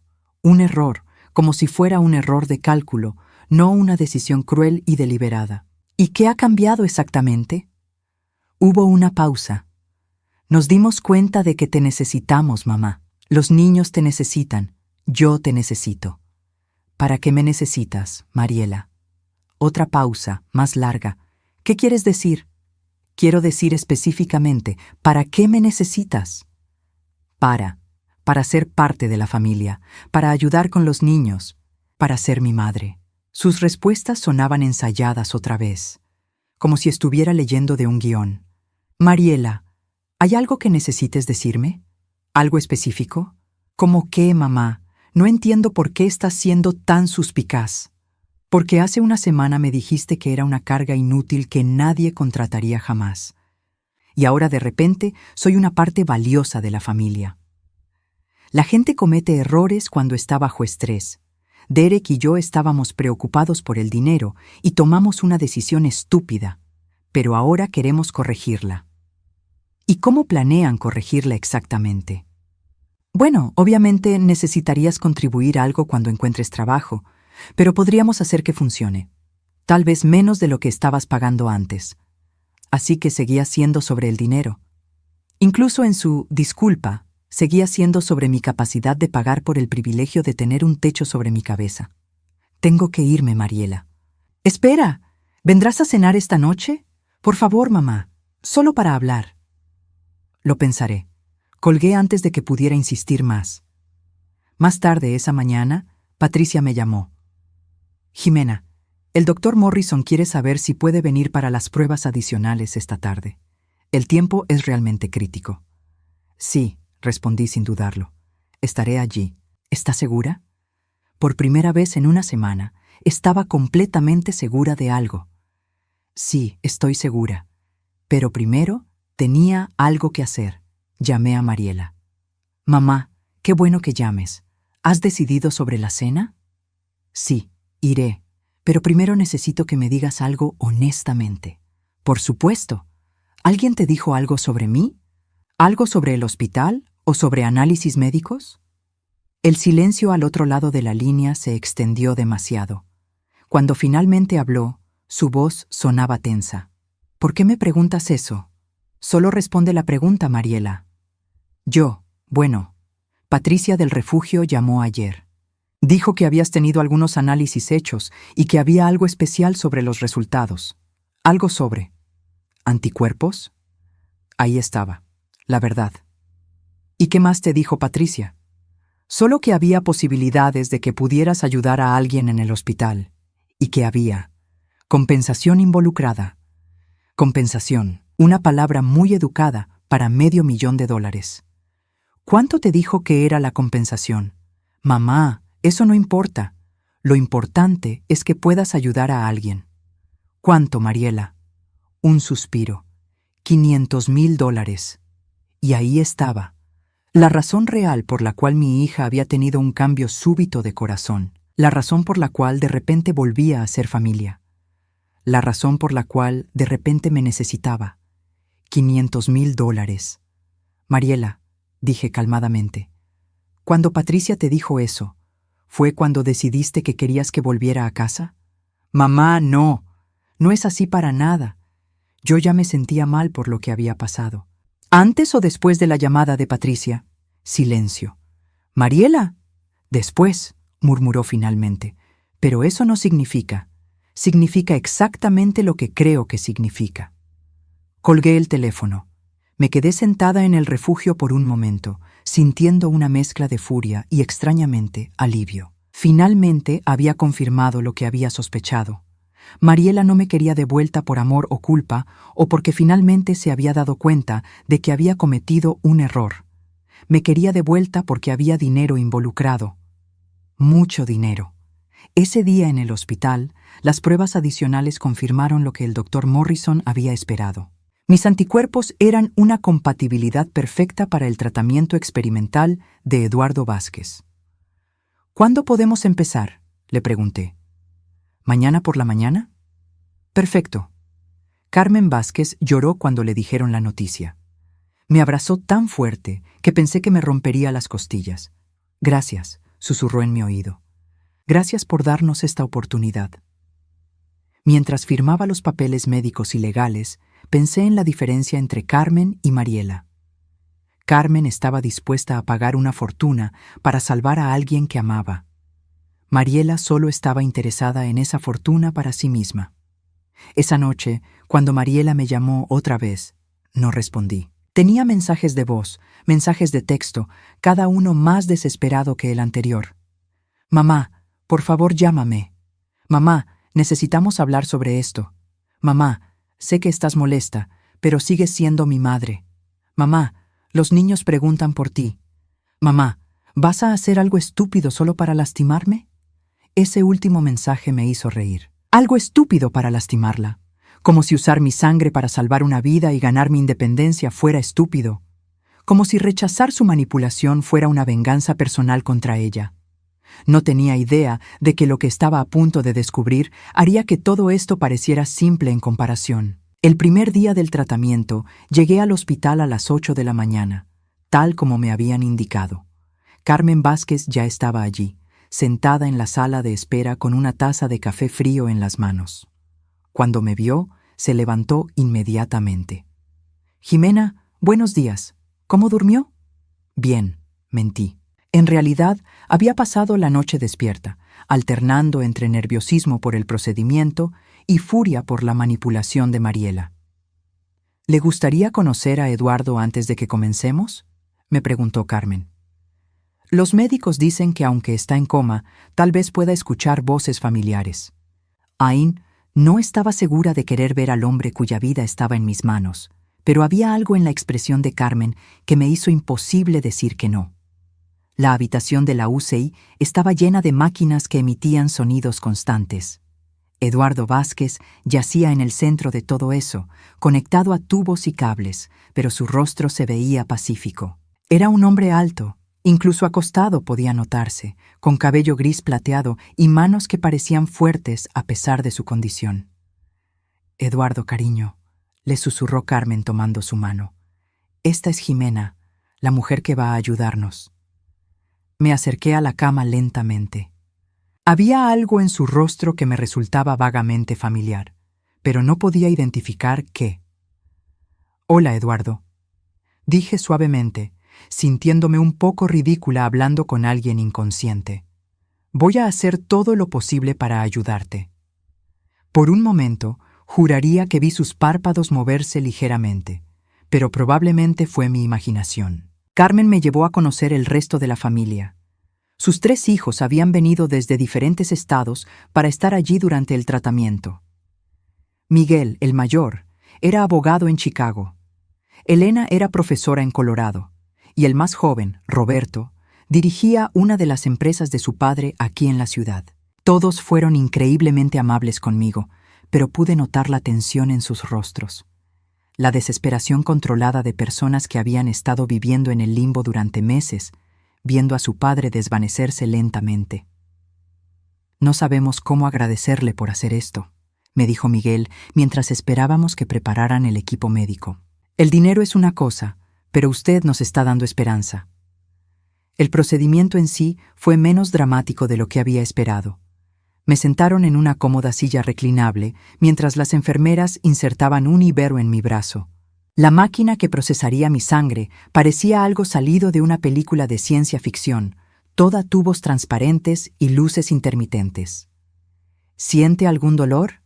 como si fuera un error de cálculo, no una decisión cruel y deliberada. ¿Y qué ha cambiado exactamente? Hubo una pausa. Nos dimos cuenta de que te necesitamos, mamá. Los niños te necesitan, yo te necesito. ¿Para qué me necesitas, Mariela? Otra pausa, más larga. ¿Qué quieres decir? Quiero decir específicamente, ¿para qué me necesitas? Para ser parte de la familia, para ayudar con los niños, para ser mi madre. Sus respuestas sonaban ensayadas otra vez, como si estuviera leyendo de un guión. Mariela, ¿hay algo que necesites decirme? ¿Algo específico? ¿Cómo qué, mamá? No entiendo por qué estás siendo tan suspicaz. Porque hace una semana me dijiste que era una carga inútil que nadie contrataría jamás. Y ahora de repente soy una parte valiosa de la familia. La gente comete errores cuando está bajo estrés. Derek y yo estábamos preocupados por el dinero y tomamos una decisión estúpida, pero ahora queremos corregirla. ¿Y cómo planean corregirla exactamente? Bueno, obviamente necesitarías contribuir algo cuando encuentres trabajo, pero podríamos hacer que funcione. Tal vez menos de lo que estabas pagando antes. Así que seguía siendo sobre el dinero. Incluso en su disculpa, seguía siendo sobre mi capacidad de pagar por el privilegio de tener un techo sobre mi cabeza. Tengo que irme, Mariela. Espera, ¿vendrás a cenar esta noche? Por favor, mamá, solo para hablar. Lo pensaré. Colgué antes de que pudiera insistir más. Más tarde esa mañana, Patricia me llamó. Jimena, el doctor Morrison quiere saber si puede venir para las pruebas adicionales esta tarde. El tiempo es realmente crítico. Sí, respondí sin dudarlo. Estaré allí. ¿Estás segura? Por primera vez en una semana, estaba completamente segura de algo. Sí, estoy segura. Pero primero tenía algo que hacer. Llamé a Mariela. Mamá, qué bueno que llames. ¿Has decidido sobre la cena? Sí, iré. Pero primero necesito que me digas algo honestamente. Por supuesto. ¿Alguien te dijo algo sobre mí? ¿Algo sobre el hospital o sobre análisis médicos? El silencio al otro lado de la línea se extendió demasiado. Cuando finalmente habló, su voz sonaba tensa. ¿Por qué me preguntas eso? Solo responde la pregunta, Mariela. Patricia del refugio llamó ayer. Dijo que habías tenido algunos análisis hechos y que había algo especial sobre los resultados. Algo sobre ¿anticuerpos? Ahí estaba, la verdad. ¿Y qué más te dijo Patricia? Solo que había posibilidades de que pudieras ayudar a alguien en el hospital, y que había compensación involucrada. Compensación, una palabra muy educada para $500,000. ¿Cuánto te dijo que era la compensación? Mamá, eso no importa. Lo importante es que puedas ayudar a alguien. ¿Cuánto, Mariela? Un suspiro. $500,000. Y ahí estaba. La razón real por la cual mi hija había tenido un cambio súbito de corazón. La razón por la cual de repente volvía a ser familia. La razón por la cual de repente me necesitaba. $500,000. Mariela, dije calmadamente, cuando Patricia te dijo eso, ¿fue cuando decidiste que querías que volviera a casa? Mamá, no. No es así para nada. Yo ya me sentía mal por lo que había pasado. ¿Antes o después de la llamada de Patricia? Silencio. Mariela. Después, murmuró finalmente. Pero eso no significa. Significa exactamente lo que creo que significa. Colgué el teléfono. Me quedé sentada en el refugio por un momento, sintiendo una mezcla de furia y, extrañamente, alivio. Finalmente había confirmado lo que había sospechado. Mariela no me quería de vuelta por amor o culpa, o porque finalmente se había dado cuenta de que había cometido un error. Me quería de vuelta porque había dinero involucrado. Mucho dinero. Ese día en el hospital, las pruebas adicionales confirmaron lo que el doctor Morrison había esperado. Mis anticuerpos eran una compatibilidad perfecta para el tratamiento experimental de Eduardo Vázquez. ¿Cuándo podemos empezar?, le pregunté. ¿Mañana por la mañana? Perfecto. Carmen Vázquez lloró cuando le dijeron la noticia. Me abrazó tan fuerte que pensé que me rompería las costillas. Gracias, susurró en mi oído. Gracias por darnos esta oportunidad. Mientras firmaba los papeles médicos y legales, pensé en la diferencia entre Carmen y Mariela. Carmen estaba dispuesta a pagar una fortuna para salvar a alguien que amaba. Mariela solo estaba interesada en esa fortuna para sí misma. Esa noche, cuando Mariela me llamó otra vez, no respondí. Tenía mensajes de voz, mensajes de texto, cada uno más desesperado que el anterior. Mamá, por favor llámame. Mamá, necesitamos hablar sobre esto. Mamá, sé que estás molesta, pero sigues siendo mi madre. Mamá, los niños preguntan por ti. Mamá, ¿vas a hacer algo estúpido solo para lastimarme? Ese último mensaje me hizo reír. Algo estúpido para lastimarla. Como si usar mi sangre para salvar una vida y ganar mi independencia fuera estúpido. Como si rechazar su manipulación fuera una venganza personal contra ella. No tenía idea de que lo que estaba a punto de descubrir haría que todo esto pareciera simple en comparación. El primer día del tratamiento, llegué al hospital a las 8 de la mañana, tal como me habían indicado. Carmen Vázquez ya estaba allí, sentada en la sala de espera con una taza de café frío en las manos. Cuando me vio, se levantó inmediatamente. «Jimena, buenos días. ¿Cómo durmió?» «Bien», mentí. En realidad, había pasado la noche despierta, alternando entre nerviosismo por el procedimiento y furia por la manipulación de Mariela. «¿Le gustaría conocer a Eduardo antes de que comencemos?», me preguntó Carmen. Los médicos dicen que aunque está en coma, tal vez pueda escuchar voces familiares. Ain no estaba segura de querer ver al hombre cuya vida estaba en mis manos, pero había algo en la expresión de Carmen que me hizo imposible decir que no. La habitación de la UCI estaba llena de máquinas que emitían sonidos constantes. Eduardo Vázquez yacía en el centro de todo eso, conectado a tubos y cables, pero su rostro se veía pacífico. Era un hombre alto, incluso acostado podía notarse, con cabello gris plateado y manos que parecían fuertes a pesar de su condición. «Eduardo, cariño», le susurró Carmen tomando su mano. «Esta es Jimena, la mujer que va a ayudarnos». Me acerqué a la cama lentamente. Había algo en su rostro que me resultaba vagamente familiar, pero no podía identificar qué. «Hola, Eduardo», dije suavemente, sintiéndome un poco ridícula hablando con alguien inconsciente. «Voy a hacer todo lo posible para ayudarte». Por un momento, juraría que vi sus párpados moverse ligeramente, pero probablemente fue mi imaginación. Carmen me llevó a conocer el resto de la familia. Sus 3 hijos habían venido desde diferentes estados para estar allí durante el tratamiento. Miguel, el mayor, era abogado en Chicago. Elena era profesora en Colorado. Y el más joven, Roberto, dirigía una de las empresas de su padre aquí en la ciudad. Todos fueron increíblemente amables conmigo, pero pude notar la tensión en sus rostros. La desesperación controlada de personas que habían estado viviendo en el limbo durante meses, viendo a su padre desvanecerse lentamente. «No sabemos cómo agradecerle por hacer esto», me dijo Miguel mientras esperábamos que prepararan el equipo médico. «El dinero es una cosa, pero usted nos está dando esperanza». El procedimiento en sí fue menos dramático de lo que había esperado. Me sentaron en una cómoda silla reclinable mientras las enfermeras insertaban un ibero en mi brazo. La máquina que procesaría mi sangre parecía algo salido de una película de ciencia ficción, toda tubos transparentes y luces intermitentes. «¿Siente algún dolor?»,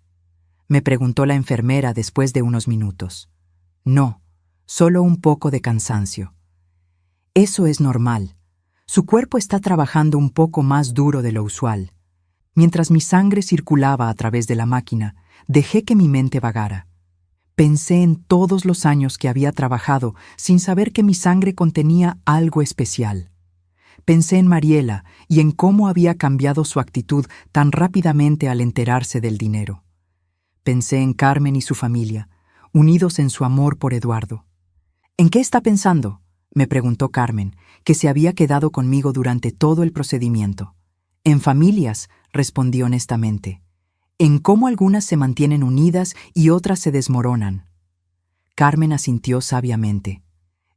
me preguntó la enfermera después de unos minutos. «No, solo un poco de cansancio». «Eso es normal. Su cuerpo está trabajando un poco más duro de lo usual». Mientras mi sangre circulaba a través de la máquina, dejé que mi mente vagara. Pensé en todos los años que había trabajado sin saber que mi sangre contenía algo especial. Pensé en Mariela y en cómo había cambiado su actitud tan rápidamente al enterarse del dinero. Pensé en Carmen y su familia, unidos en su amor por Eduardo. «¿En qué está pensando?», me preguntó Carmen, que se había quedado conmigo durante todo el procedimiento. «En familias», respondí honestamente. «En cómo algunas se mantienen unidas y otras se desmoronan». Carmen asintió sabiamente.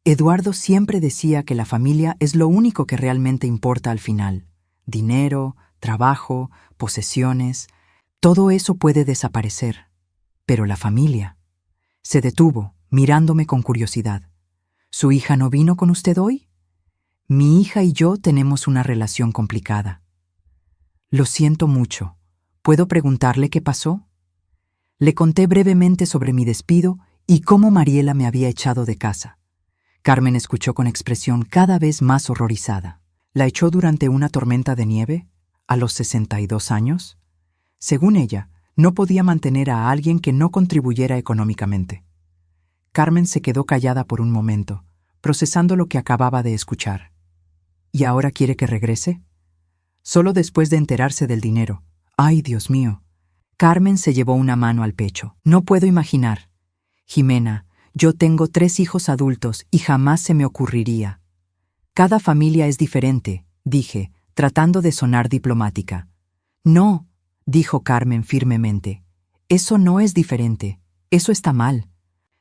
Eduardo siempre decía que la familia es lo único que realmente importa al final. Dinero, trabajo, posesiones, todo eso puede desaparecer. Pero la familia. Se detuvo, mirándome con curiosidad. «¿Su hija no vino con usted hoy?». «Mi hija y yo tenemos una relación complicada». «Lo siento mucho. ¿Puedo preguntarle qué pasó?». Le conté brevemente sobre mi despido y cómo Mariela me había echado de casa. Carmen escuchó con expresión cada vez más horrorizada. ¿La echó durante una tormenta de nieve? ¿A los 62 años? Según ella, no podía mantener a alguien que no contribuyera económicamente. Carmen se quedó callada por un momento, procesando lo que acababa de escuchar. ¿Y ahora quiere que regrese? Solo después de enterarse del dinero. ¡Ay, Dios mío! Carmen se llevó una mano al pecho. No puedo imaginar. Jimena, yo tengo 3 hijos adultos y jamás se me ocurriría. Cada familia es diferente, dije, tratando de sonar diplomática. No, dijo Carmen firmemente. Eso no es diferente. Eso está mal.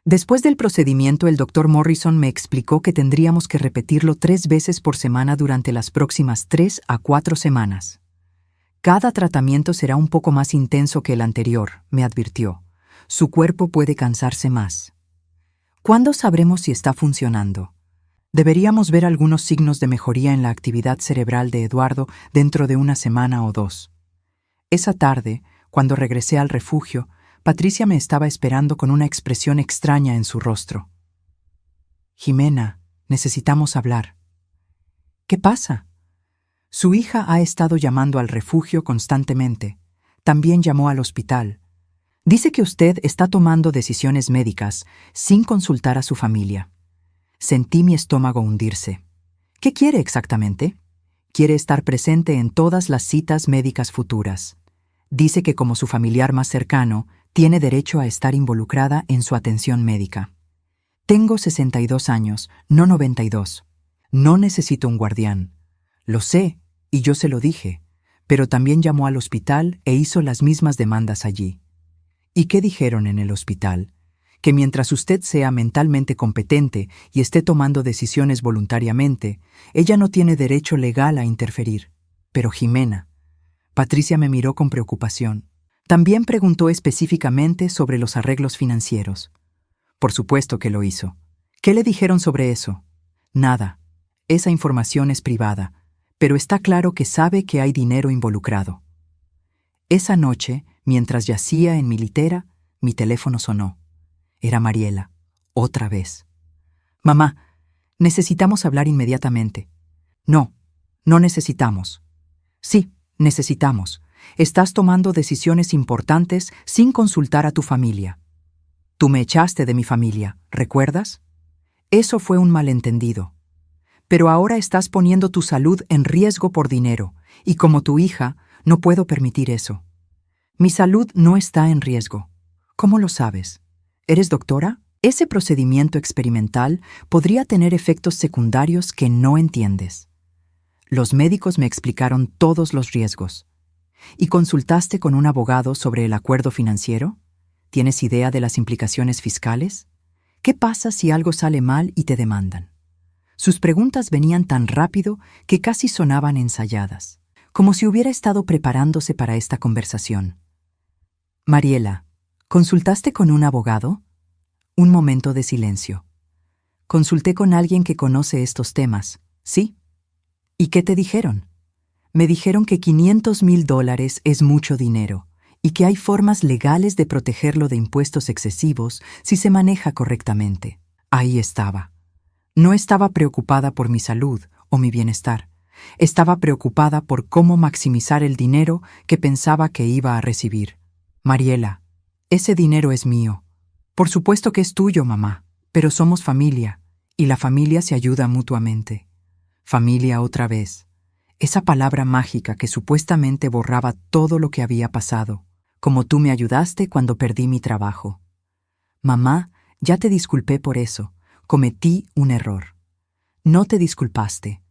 Después del procedimiento, el doctor Morrison me explicó que tendríamos que repetirlo 3 veces por semana durante las próximas 3 a 4 semanas. Cada tratamiento será un poco más intenso que el anterior, me advirtió. Su cuerpo puede cansarse más. ¿Cuándo sabremos si está funcionando? Deberíamos ver algunos signos de mejoría en la actividad cerebral de Eduardo dentro de una semana o 2. Esa tarde, cuando regresé al refugio, Patricia me estaba esperando con una expresión extraña en su rostro. Jimena, necesitamos hablar. ¿Qué pasa? Su hija ha estado llamando al refugio constantemente. También llamó al hospital. Dice que usted está tomando decisiones médicas sin consultar a su familia. Sentí mi estómago hundirse. ¿Qué quiere exactamente? Quiere estar presente en todas las citas médicas futuras. Dice que como su familiar más cercano, tiene derecho a estar involucrada en su atención médica. Tengo 62 años, no 92. No necesito un guardián. Lo sé, y yo se lo dije, pero también llamó al hospital e hizo las mismas demandas allí. ¿Y qué dijeron en el hospital? Que mientras usted sea mentalmente competente y esté tomando decisiones voluntariamente, ella no tiene derecho legal a interferir. Pero Jimena. Patricia me miró con preocupación. También preguntó específicamente sobre los arreglos financieros. Por supuesto que lo hizo. ¿Qué le dijeron sobre eso? Nada. Esa información es privada, pero está claro que sabe que hay dinero involucrado. Esa noche, mientras yacía en mi litera, mi teléfono sonó. Era Mariela, otra vez. Mamá, necesitamos hablar inmediatamente. No, no necesitamos. Sí, necesitamos. Estás tomando decisiones importantes sin consultar a tu familia. Tú me echaste de mi familia, ¿recuerdas? Eso fue un malentendido. Pero ahora estás poniendo tu salud en riesgo por dinero, y como tu hija, no puedo permitir eso. Mi salud no está en riesgo. ¿Cómo lo sabes? ¿Eres doctora? Ese procedimiento experimental podría tener efectos secundarios que no entiendes. Los médicos me explicaron todos los riesgos. ¿Y consultaste con un abogado sobre el acuerdo financiero? ¿Tienes idea de las implicaciones fiscales? ¿Qué pasa si algo sale mal y te demandan? Sus preguntas venían tan rápido que casi sonaban ensayadas, como si hubiera estado preparándose para esta conversación. Mariela, ¿consultaste con un abogado? Un momento de silencio. Consulté con alguien que conoce estos temas, ¿sí? ¿Y qué te dijeron? Me dijeron que $500,000 es mucho dinero y que hay formas legales de protegerlo de impuestos excesivos si se maneja correctamente. Ahí estaba. No estaba preocupada por mi salud o mi bienestar. Estaba preocupada por cómo maximizar el dinero que pensaba que iba a recibir. Mariela, ese dinero es mío. Por supuesto que es tuyo, mamá, pero somos familia, y la familia se ayuda mutuamente. Familia otra vez. Esa palabra mágica que supuestamente borraba todo lo que había pasado, como tú me ayudaste cuando perdí mi trabajo. Mamá, ya te disculpé por eso. Cometí un error. No te disculpaste.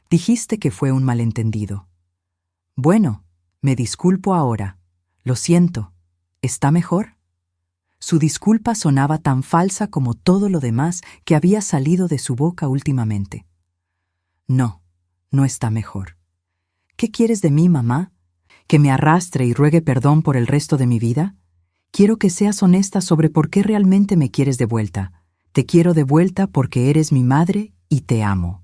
Dijiste que fue un malentendido. Bueno, me disculpo ahora. Lo siento. ¿Está mejor? Su disculpa sonaba tan falsa como todo lo demás que había salido de su boca últimamente. No, no está mejor. ¿Qué quieres de mí, mamá? ¿Que me arrastre y ruegue perdón por el resto de mi vida? Quiero que seas honesta sobre por qué realmente me quieres de vuelta. Te quiero de vuelta porque eres mi madre y te amo.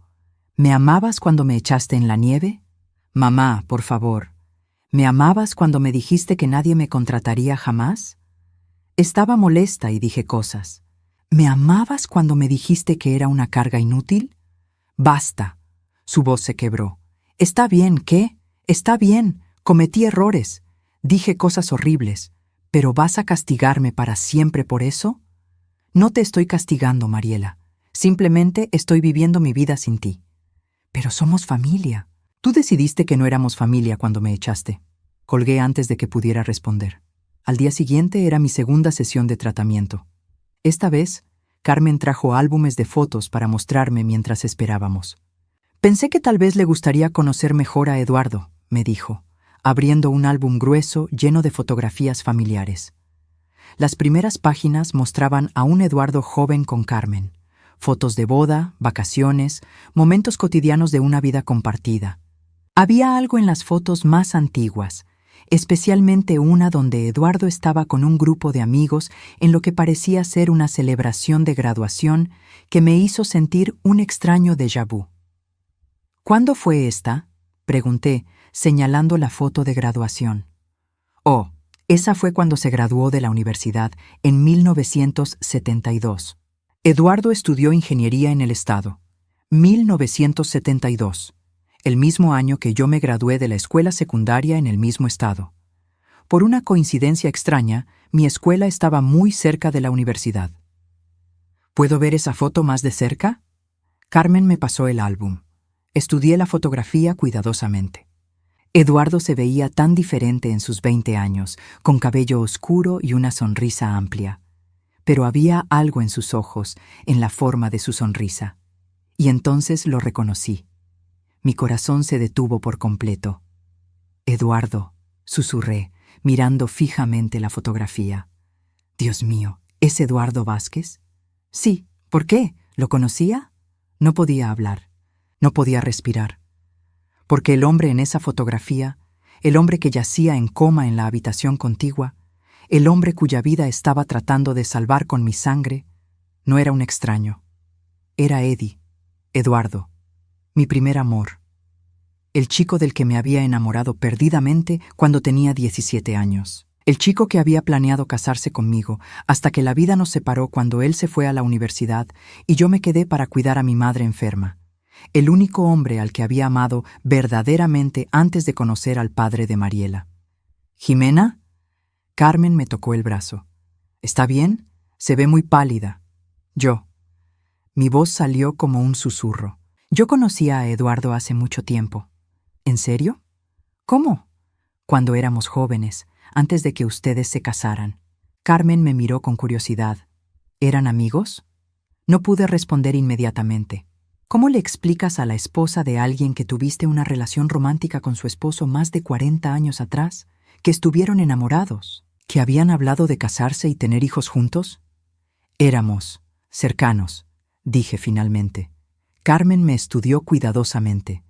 ¿Me amabas cuando me echaste en la nieve? Mamá, por favor. ¿Me amabas cuando me dijiste que nadie me contrataría jamás? Estaba molesta y dije cosas. ¿Me amabas cuando me dijiste que era una carga inútil? Basta. Su voz se quebró. Está bien, ¿qué? Está bien. Cometí errores. Dije cosas horribles. ¿Pero vas a castigarme para siempre por eso? No te estoy castigando, Mariela. Simplemente estoy viviendo mi vida sin ti. Pero somos familia. Tú decidiste que no éramos familia cuando me echaste. Colgué antes de que pudiera responder. Al día siguiente era mi segunda sesión de tratamiento. Esta vez, Carmen trajo álbumes de fotos para mostrarme mientras esperábamos. Pensé que tal vez le gustaría conocer mejor a Eduardo, me dijo, abriendo un álbum grueso lleno de fotografías familiares. Las primeras páginas mostraban a un Eduardo joven con Carmen. Fotos de boda, vacaciones, momentos cotidianos de una vida compartida. Había algo en las fotos más antiguas, especialmente una donde Eduardo estaba con un grupo de amigos en lo que parecía ser una celebración de graduación que me hizo sentir un extraño déjà vu. ¿Cuándo fue esta?, pregunté, señalando la foto de graduación. Oh, esa fue cuando se graduó de la universidad, en 1972. Eduardo estudió ingeniería en el estado. 1972. El mismo año que yo me gradué de la escuela secundaria en el mismo estado. Por una coincidencia extraña, mi escuela estaba muy cerca de la universidad. ¿Puedo ver esa foto más de cerca? Carmen me pasó el álbum. Estudié la fotografía cuidadosamente. Eduardo se veía tan diferente en sus 20 años, con cabello oscuro y una sonrisa amplia. Pero había algo en sus ojos, en la forma de su sonrisa. Y entonces lo reconocí. Mi corazón se detuvo por completo. Eduardo, susurré, mirando fijamente la fotografía. Dios mío, ¿es Eduardo Vázquez? Sí, ¿por qué? ¿Lo conocía? No podía hablar, no podía respirar. Porque el hombre en esa fotografía, el hombre que yacía en coma en la habitación contigua, el hombre cuya vida estaba tratando de salvar con mi sangre, no era un extraño. Era Eddie, Eduardo, mi primer amor. El chico del que me había enamorado perdidamente cuando tenía 17 años. El chico que había planeado casarse conmigo hasta que la vida nos separó cuando él se fue a la universidad y yo me quedé para cuidar a mi madre enferma. El único hombre al que había amado verdaderamente antes de conocer al padre de Mariela. ¿Jimena? Carmen me tocó el brazo. ¿Está bien? Se ve muy pálida. Yo. Mi voz salió como un susurro. Yo conocía a Eduardo hace mucho tiempo. ¿En serio? ¿Cómo? Cuando éramos jóvenes, antes de que ustedes se casaran. Carmen me miró con curiosidad. ¿Eran amigos? No pude responder inmediatamente. ¿Cómo le explicas a la esposa de alguien que tuviste una relación romántica con su esposo más de 40 años atrás, que estuvieron enamorados, que habían hablado de casarse y tener hijos juntos? Éramos cercanos, dije finalmente. Carmen me estudió cuidadosamente.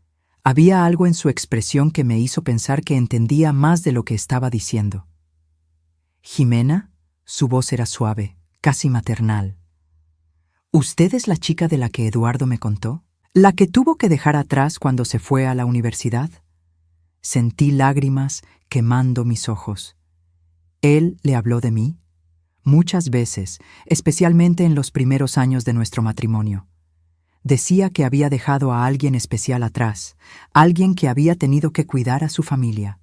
Había algo en su expresión que me hizo pensar que entendía más de lo que estaba diciendo. ¿Jimena? Su voz era suave, casi maternal. ¿Usted es la chica de la que Eduardo me contó? ¿La que tuvo que dejar atrás cuando se fue a la universidad? Sentí lágrimas quemando mis ojos. ¿Él le habló de mí? Muchas veces, especialmente en los primeros años de nuestro matrimonio. Decía que había dejado a alguien especial atrás, alguien que había tenido que cuidar a su familia.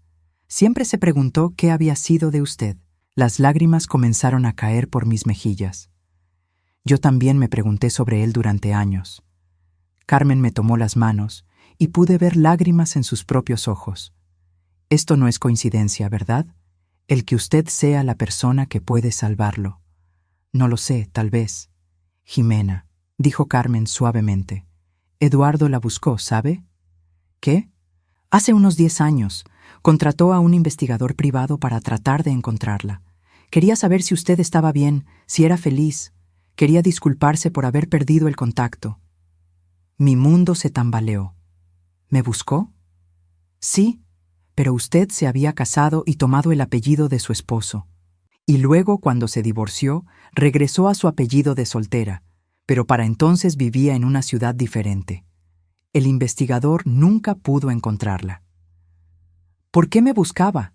Siempre se preguntó qué había sido de usted. Las lágrimas comenzaron a caer por mis mejillas. Yo también me pregunté sobre él durante años. Carmen me tomó las manos y pude ver lágrimas en sus propios ojos. Esto no es coincidencia, ¿verdad? El que usted sea la persona que puede salvarlo. No lo sé, tal vez. Jimena, dijo Carmen suavemente. Eduardo la buscó, ¿sabe? ¿Qué? Hace unos 10 años. Contrató a un investigador privado para tratar de encontrarla. Quería saber si usted estaba bien, si era feliz. Quería disculparse por haber perdido el contacto. Mi mundo se tambaleó. ¿Me buscó? Sí, pero usted se había casado y tomado el apellido de su esposo. Y luego, cuando se divorció, regresó a su apellido de soltera, pero para entonces vivía en una ciudad diferente. El investigador nunca pudo encontrarla. ¿Por qué me buscaba?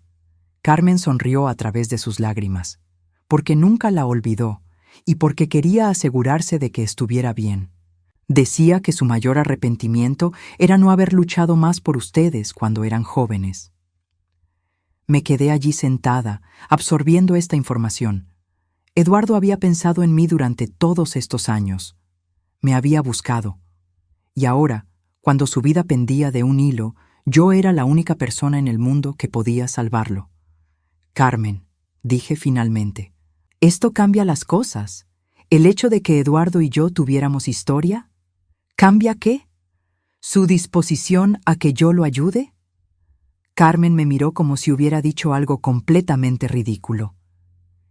Carmen sonrió a través de sus lágrimas. porque nunca la olvidó y porque quería asegurarse de que estuviera bien. Decía que su mayor arrepentimiento era no haber luchado más por ustedes cuando eran jóvenes. Me quedé allí sentada, absorbiendo esta información. Eduardo había pensado en mí durante todos estos años. Me había buscado. Y ahora, cuando su vida pendía de un hilo, yo era la única persona en el mundo que podía salvarlo. Carmen, dije finalmente, esto cambia las cosas. El hecho de que Eduardo y yo tuviéramos historia, ¿cambia qué? ¿Su disposición a que yo lo ayude? Carmen me miró como si hubiera dicho algo completamente ridículo.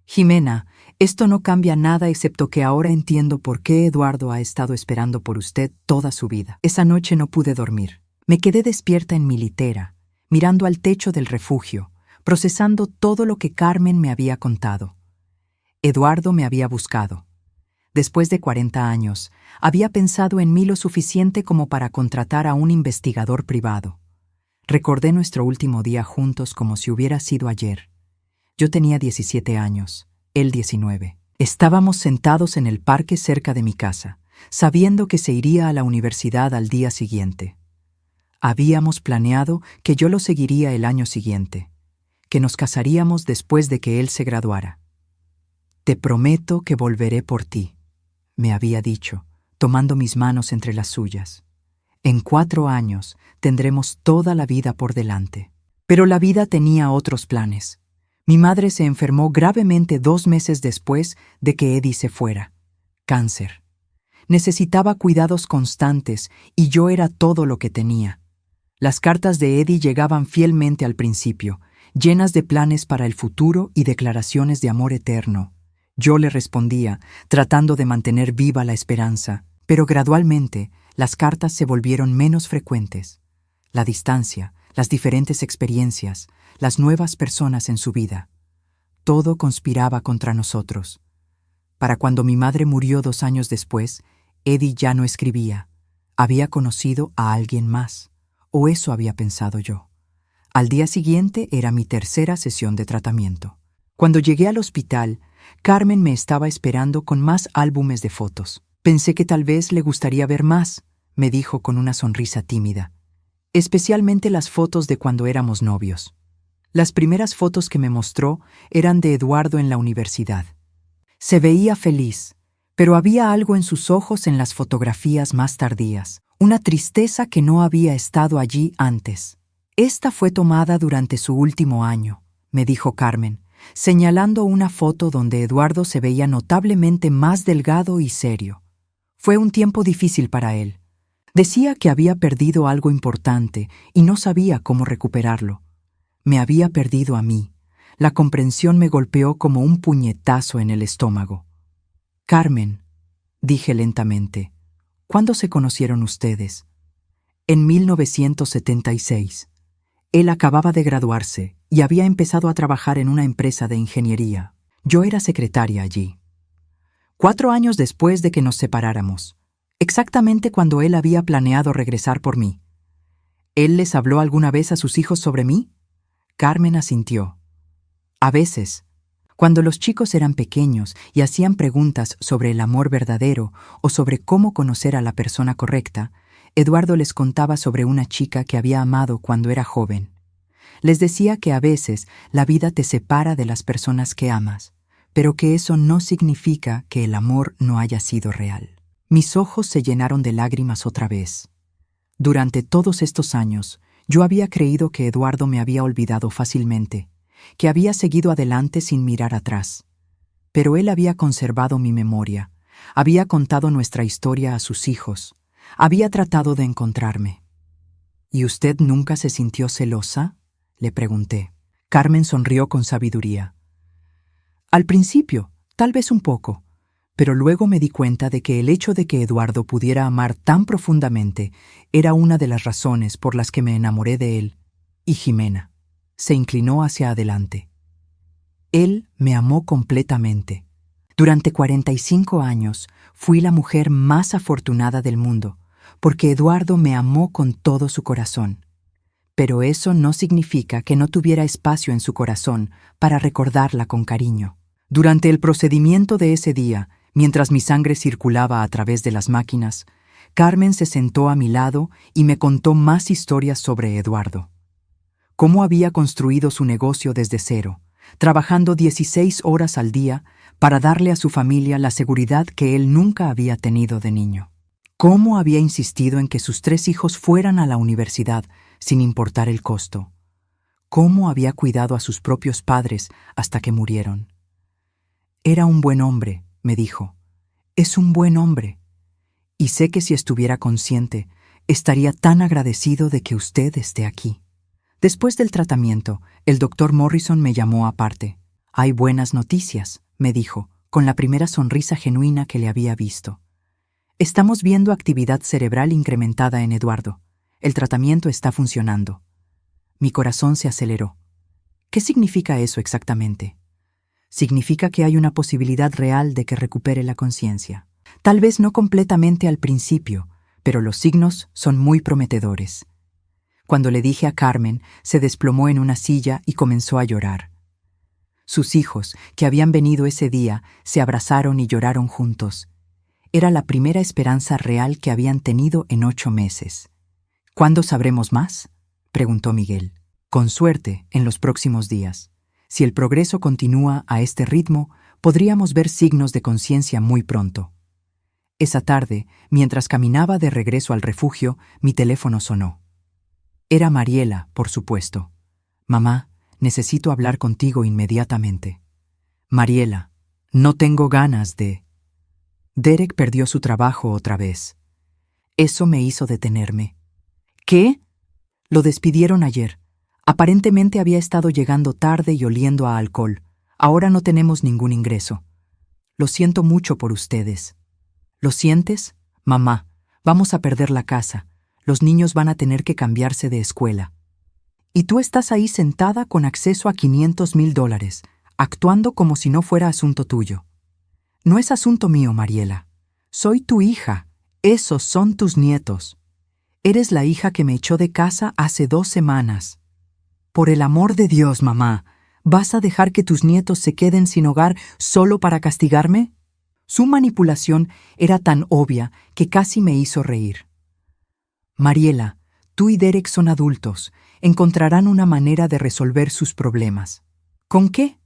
Jimena, esto no cambia nada excepto que ahora entiendo por qué Eduardo ha estado esperando por usted toda su vida. Esa noche no pude dormir. Me quedé despierta en mi litera, mirando al techo del refugio, procesando todo lo que Carmen me había contado. Eduardo me había buscado. Después de 40 años, había pensado en mí lo suficiente como para contratar a un investigador privado. Recordé nuestro último día juntos como si hubiera sido ayer. Yo tenía 17 años, él 19. Estábamos sentados en el parque cerca de mi casa, sabiendo que se iría a la universidad al día siguiente. Habíamos planeado que yo lo seguiría el año siguiente, que nos casaríamos después de que él se graduara. Te prometo que volveré por ti, me había dicho, tomando mis manos entre las suyas. En 4 años tendremos toda la vida por delante. Pero la vida tenía otros planes. Mi madre se enfermó gravemente 2 meses después de que Eddie se fuera. Cáncer. Necesitaba cuidados constantes y yo era todo lo que tenía. Las cartas de Eddie llegaban fielmente al principio, llenas de planes para el futuro y declaraciones de amor eterno. Yo le respondía, tratando de mantener viva la esperanza, pero gradualmente las cartas se volvieron menos frecuentes. La distancia, las diferentes experiencias, las nuevas personas en su vida. Todo conspiraba contra nosotros. Para cuando mi madre murió 2 años después, Eddie ya no escribía. Había conocido a alguien más, o eso había pensado yo. Al día siguiente era mi tercera sesión de tratamiento. Cuando llegué al hospital, Carmen me estaba esperando con más álbumes de fotos. Pensé que tal vez le gustaría ver más, me dijo con una sonrisa tímida. Especialmente las fotos de cuando éramos novios. Las primeras fotos que me mostró eran de Eduardo en la universidad. Se veía feliz, pero había algo en sus ojos en las fotografías más tardías, una tristeza que no había estado allí antes. Esta fue tomada durante su último año, me dijo Carmen, señalando una foto donde Eduardo se veía notablemente más delgado y serio. Fue un tiempo difícil para él. Decía que había perdido algo importante y no sabía cómo recuperarlo. Me había perdido a mí. La comprensión me golpeó como un puñetazo en el estómago. Carmen, dije lentamente, ¿cuándo se conocieron ustedes? En 1976. Él acababa de graduarse y había empezado a trabajar en una empresa de ingeniería. Yo era secretaria allí. 4 años después de que nos separáramos, exactamente cuando él había planeado regresar por mí. ¿Él les habló alguna vez a sus hijos sobre mí? Carmen asintió. A veces, cuando los chicos eran pequeños y hacían preguntas sobre el amor verdadero o sobre cómo conocer a la persona correcta, Eduardo les contaba sobre una chica que había amado cuando era joven. Les decía que a veces la vida te separa de las personas que amas, pero que eso no significa que el amor no haya sido real. Mis ojos se llenaron de lágrimas otra vez. Durante todos estos años, yo había creído que Eduardo me había olvidado fácilmente, que había seguido adelante sin mirar atrás. Pero él había conservado mi memoria, había contado nuestra historia a sus hijos, había tratado de encontrarme. ¿Y usted nunca se sintió celosa?, le pregunté. Carmen sonrió con sabiduría. Al principio, tal vez un poco, pero luego me di cuenta de que el hecho de que Eduardo pudiera amar tan profundamente era una de las razones por las que me enamoré de él. Y Jimena se inclinó hacia adelante. Él me amó completamente. Durante 45 años fui la mujer más afortunada del mundo, porque Eduardo me amó con todo su corazón. Pero eso no significa que no tuviera espacio en su corazón para recordarla con cariño, Durante el procedimiento de ese día, mientras mi sangre circulaba a través de las máquinas, Carmen se sentó a mi lado y me contó más historias sobre Eduardo. Cómo había construido su negocio desde cero, trabajando 16 horas al día para darle a su familia la seguridad que él nunca había tenido de niño. Cómo había insistido en que sus 3 hijos fueran a la universidad sin importar el costo. Cómo había cuidado a sus propios padres hasta que murieron. Era un buen hombre, me dijo. Es un buen hombre. Y sé que si estuviera consciente, estaría tan agradecido de que usted esté aquí. Después del tratamiento, el doctor Morrison me llamó aparte. Hay buenas noticias, me dijo, con la primera sonrisa genuina que le había visto. Estamos viendo actividad cerebral incrementada en Eduardo. El tratamiento está funcionando. Mi corazón se aceleró. ¿Qué significa eso exactamente? Significa que hay una posibilidad real de que recupere la conciencia. Tal vez no completamente al principio, pero los signos son muy prometedores. Cuando le dije a Carmen, se desplomó en una silla y comenzó a llorar. Sus hijos, que habían venido ese día, se abrazaron y lloraron juntos. Era la primera esperanza real que habían tenido en 8 meses. ¿Cuándo sabremos más?, preguntó Miguel. Con suerte, en los próximos días. Si el progreso continúa a este ritmo, podríamos ver signos de conciencia muy pronto. Esa tarde, mientras caminaba de regreso al refugio, mi teléfono sonó. Era Mariela, por supuesto. Mamá, necesito hablar contigo inmediatamente. Mariela, no tengo ganas de... Derek perdió su trabajo otra vez. Eso me hizo detenerme. ¿Qué? Lo despidieron ayer. Aparentemente había estado llegando tarde y oliendo a alcohol. Ahora no tenemos ningún ingreso. Lo siento mucho por ustedes. ¿Lo sientes? Mamá, vamos a perder la casa. Los niños van a tener que cambiarse de escuela. Y tú estás ahí sentada con acceso a $500,000, actuando como si no fuera asunto tuyo. No es asunto mío, Mariela. Soy tu hija. Esos son tus nietos. Eres la hija que me echó de casa hace 2 semanas. Por el amor de Dios, mamá, ¿vas a dejar que tus nietos se queden sin hogar solo para castigarme? Su manipulación era tan obvia que casi me hizo reír. Mariela, tú y Derek son adultos. Encontrarán una manera de resolver sus problemas. ¿Con qué?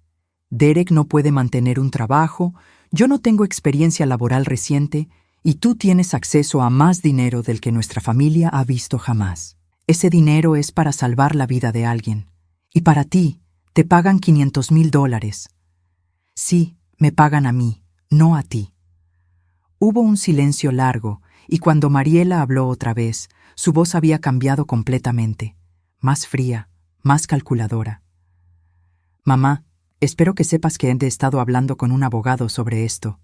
Derek no puede mantener un trabajo, yo no tengo experiencia laboral reciente y tú tienes acceso a más dinero del que nuestra familia ha visto jamás. Ese dinero es para salvar la vida de alguien. Y para ti, te pagan $500,000. Sí, me pagan a mí, no a ti. Hubo un silencio largo y cuando Mariela habló otra vez, su voz había cambiado completamente, más fría, más calculadora. Mamá, espero que sepas que he estado hablando con un abogado sobre esto.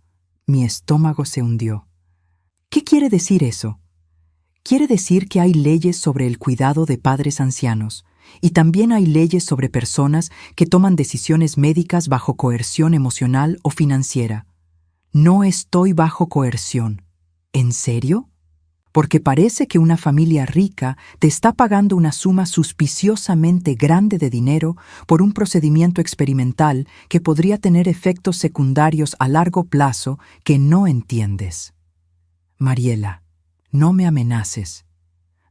Mi estómago se hundió. ¿Qué quiere decir eso? Quiere decir que hay leyes sobre el cuidado de padres ancianos y también hay leyes sobre personas que toman decisiones médicas bajo coerción emocional o financiera. No estoy bajo coerción. ¿En serio? Porque parece que una familia rica te está pagando una suma suspiciosamente grande de dinero por un procedimiento experimental que podría tener efectos secundarios a largo plazo que no entiendes. Mariela, no me amenaces.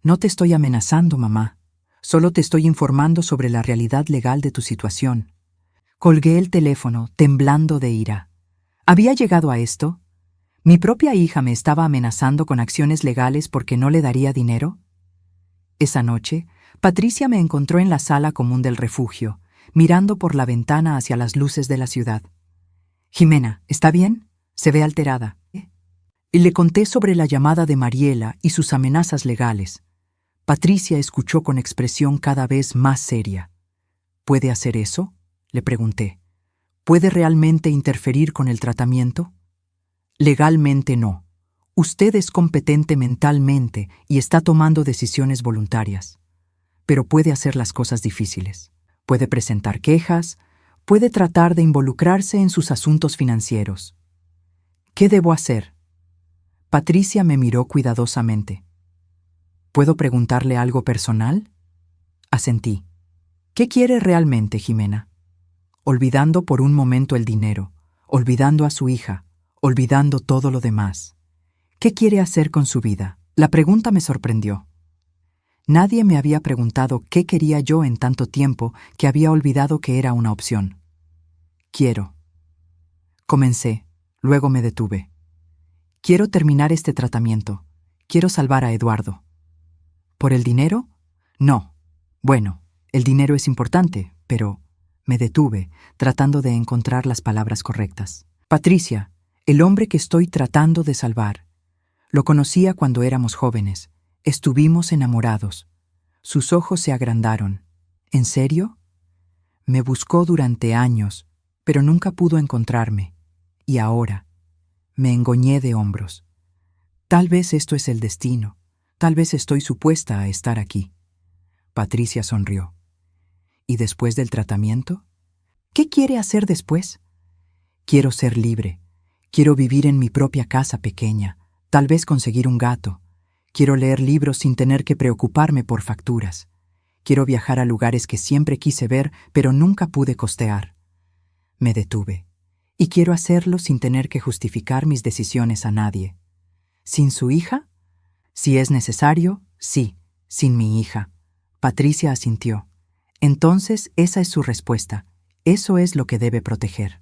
No te estoy amenazando, mamá. Solo te estoy informando sobre la realidad legal de tu situación. Colgué el teléfono, temblando de ira. ¿Había llegado a esto? ¿Mi propia hija me estaba amenazando con acciones legales porque no le daría dinero? Esa noche, Patricia me encontró en la sala común del refugio, mirando por la ventana hacia las luces de la ciudad. «Jimena, ¿está bien? Se ve alterada». Y le conté sobre la llamada de Mariela y sus amenazas legales. Patricia escuchó con expresión cada vez más seria. «¿Puede hacer eso?», le pregunté. «¿Puede realmente interferir con el tratamiento?» Legalmente no. Usted es competente mentalmente y está tomando decisiones voluntarias. Pero puede hacer las cosas difíciles. Puede presentar quejas, puede tratar de involucrarse en sus asuntos financieros. ¿Qué debo hacer? Patricia me miró cuidadosamente. ¿Puedo preguntarle algo personal? Asentí. ¿Qué quiere realmente, Jimena? Olvidando por un momento el dinero, olvidando a su hija, olvidando todo lo demás. ¿Qué quiere hacer con su vida? La pregunta me sorprendió. Nadie me había preguntado qué quería yo en tanto tiempo que había olvidado que era una opción. Quiero. Comencé, luego me detuve. Quiero terminar este tratamiento. Quiero salvar a Eduardo. ¿Por el dinero? No. Bueno, el dinero es importante, pero me detuve, tratando de encontrar las palabras correctas. Patricia, el hombre que estoy tratando de salvar. Lo conocía cuando éramos jóvenes. Estuvimos enamorados. Sus ojos se agrandaron. ¿En serio? Me buscó durante años, pero nunca pudo encontrarme. Y ahora, me engoñé de hombros. Tal vez esto es el destino. Tal vez estoy supuesta a estar aquí. Patricia sonrió. ¿Y después del tratamiento? ¿Qué quiere hacer después? Quiero ser libre. Quiero vivir en mi propia casa pequeña. Tal vez conseguir un gato. Quiero leer libros sin tener que preocuparme por facturas. Quiero viajar a lugares que siempre quise ver, pero nunca pude costear. Me detuve. Y quiero hacerlo sin tener que justificar mis decisiones a nadie. ¿Sin su hija? Si es necesario, sí, sin mi hija. Patricia asintió. Entonces esa es su respuesta. Eso es lo que debe proteger.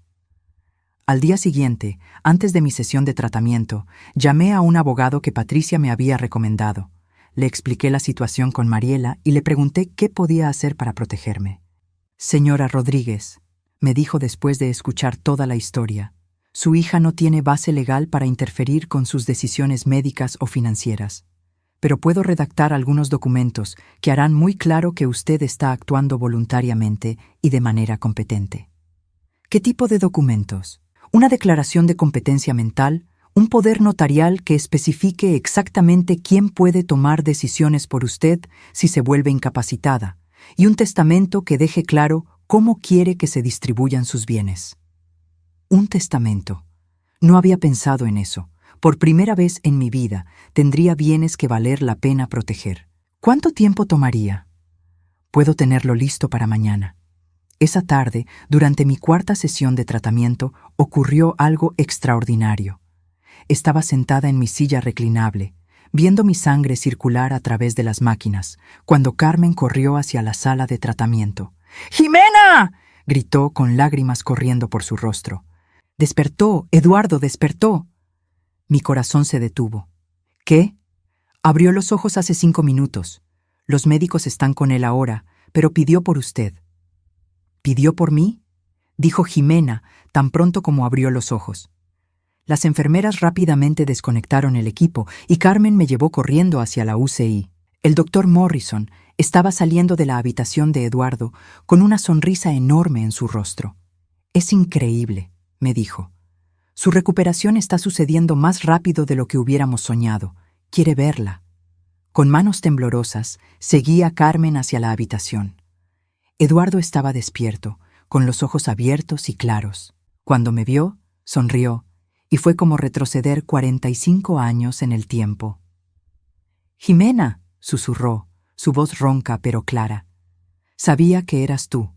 Al día siguiente, antes de mi sesión de tratamiento, llamé a un abogado que Patricia me había recomendado. Le expliqué la situación con Mariela y le pregunté qué podía hacer para protegerme. Señora Rodríguez, me dijo después de escuchar toda la historia, su hija no tiene base legal para interferir con sus decisiones médicas o financieras, pero puedo redactar algunos documentos que harán muy claro que usted está actuando voluntariamente y de manera competente. ¿Qué tipo de documentos? Una declaración de competencia mental, un poder notarial que especifique exactamente quién puede tomar decisiones por usted si se vuelve incapacitada, y un testamento que deje claro cómo quiere que se distribuyan sus bienes. Un testamento. No había pensado en eso. Por primera vez en mi vida, tendría bienes que valer la pena proteger. ¿Cuánto tiempo tomaría? Puedo tenerlo listo para mañana. Esa tarde, durante mi cuarta sesión de tratamiento, ocurrió algo extraordinario. Estaba sentada en mi silla reclinable, viendo mi sangre circular a través de las máquinas, cuando Carmen corrió hacia la sala de tratamiento. ¡Jimena!, gritó con lágrimas corriendo por su rostro. ¡Despertó! ¡Eduardo despertó! Mi corazón se detuvo. ¿Qué? Abrió los ojos hace 5 minutos. Los médicos están con él ahora, pero pidió por usted. ¿Pidió por mí?, dijo Jimena tan pronto como abrió los ojos. Las enfermeras rápidamente desconectaron el equipo y Carmen me llevó corriendo hacia la UCI. El doctor Morrison estaba saliendo de la habitación de Eduardo con una sonrisa enorme en su rostro. «Es increíble», me dijo. «Su recuperación está sucediendo más rápido de lo que hubiéramos soñado. Quiere verla». Con manos temblorosas, seguí a Carmen hacia la habitación. Eduardo estaba despierto, con los ojos abiertos y claros. Cuando me vio, sonrió, y fue como retroceder 45 años en el tiempo. «Jimena», susurró, su voz ronca pero clara. «Sabía que eras tú».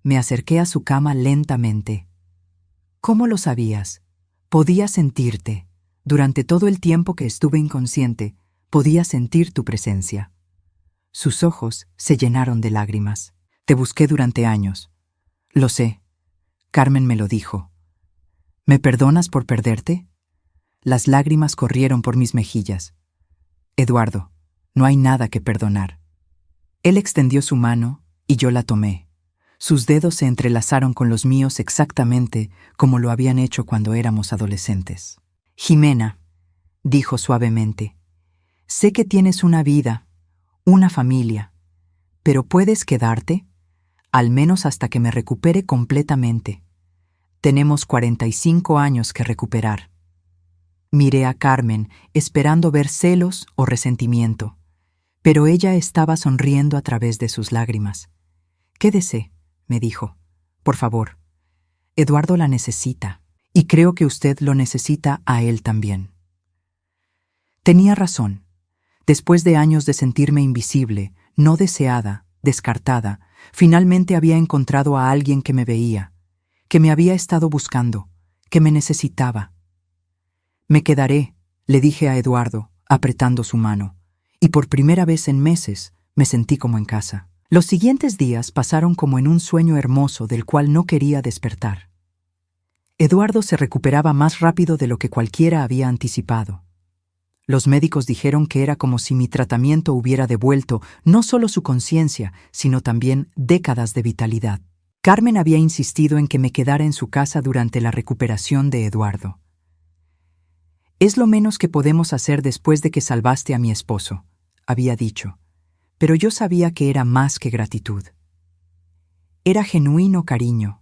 Me acerqué a su cama lentamente. «¿Cómo lo sabías? Podía sentirte. Durante todo el tiempo que estuve inconsciente, podía sentir tu presencia». Sus ojos se llenaron de lágrimas. «Te busqué durante años». «Lo sé». Carmen me lo dijo. «¿Me perdonas por perderte?» Las lágrimas corrieron por mis mejillas. «Eduardo, no hay nada que perdonar». Él extendió su mano y yo la tomé. Sus dedos se entrelazaron con los míos exactamente como lo habían hecho cuando éramos adolescentes. «Jimena», dijo suavemente, «sé que tienes una vida, una familia, pero ¿puedes quedarte? Al menos hasta que me recupere completamente. Tenemos 45 años que recuperar». Miré a Carmen, esperando ver celos o resentimiento, pero ella estaba sonriendo a través de sus lágrimas. «Quédese», me dijo. «Por favor. Eduardo la necesita, y creo que usted lo necesita a él también». Tenía razón. Después de años de sentirme invisible, no deseada, descartada, finalmente había encontrado a alguien que me veía, que me había estado buscando, que me necesitaba. Me quedaré, le dije a Eduardo, apretando su mano, y por primera vez en meses me sentí como en casa. Los siguientes días pasaron como en un sueño hermoso del cual no quería despertar. Eduardo se recuperaba más rápido de lo que cualquiera había anticipado. Los médicos dijeron que era como si mi tratamiento hubiera devuelto no solo su conciencia, sino también décadas de vitalidad. Carmen había insistido en que me quedara en su casa durante la recuperación de Eduardo. «Es lo menos que podemos hacer después de que salvaste a mi esposo», había dicho, pero yo sabía que era más que gratitud. Era genuino cariño,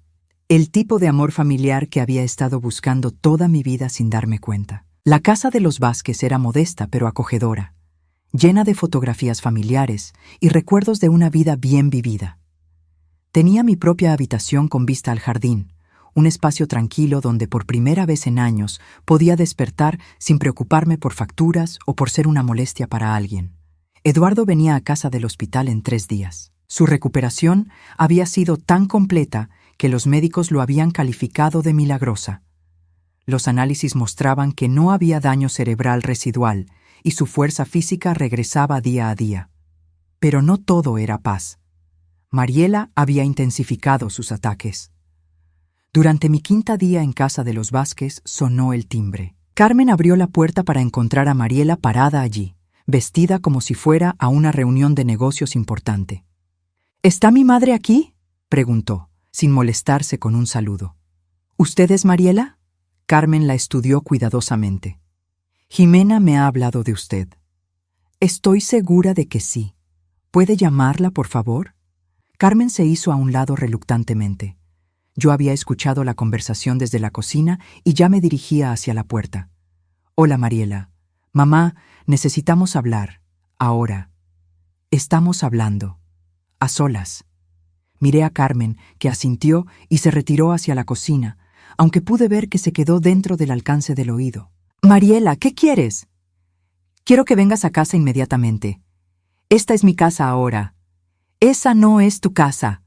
el tipo de amor familiar que había estado buscando toda mi vida sin darme cuenta. La casa de los Vázquez era modesta pero acogedora, llena de fotografías familiares y recuerdos de una vida bien vivida. Tenía mi propia habitación con vista al jardín, un espacio tranquilo donde por primera vez en años podía despertar sin preocuparme por facturas o por ser una molestia para alguien. Eduardo venía a casa del hospital en 3 días. Su recuperación había sido tan completa que los médicos lo habían calificado de milagrosa. Los análisis mostraban que no había daño cerebral residual y su fuerza física regresaba día a día. Pero no todo era paz. Mariela había intensificado sus ataques. Durante mi 5.º día en casa de los Vázquez sonó el timbre. Carmen abrió la puerta para encontrar a Mariela parada allí, vestida como si fuera a una reunión de negocios importante. «¿Está mi madre aquí?», preguntó, sin molestarse con un saludo. «¿Usted es Mariela?». Carmen la estudió cuidadosamente. «Jimena me ha hablado de usted». «Estoy segura de que sí. ¿Puede llamarla, por favor?». Carmen se hizo a un lado reluctantemente. Yo había escuchado la conversación desde la cocina y ya me dirigía hacia la puerta. «Hola, Mariela. Mamá, necesitamos hablar. Ahora. Estamos hablando. A solas». Miré a Carmen, que asintió y se retiró hacia la cocina, aunque pude ver que se quedó dentro del alcance del oído. «Mariela, ¿qué quieres?». «Quiero que vengas a casa inmediatamente. Esta es mi casa ahora. Esa no es tu casa».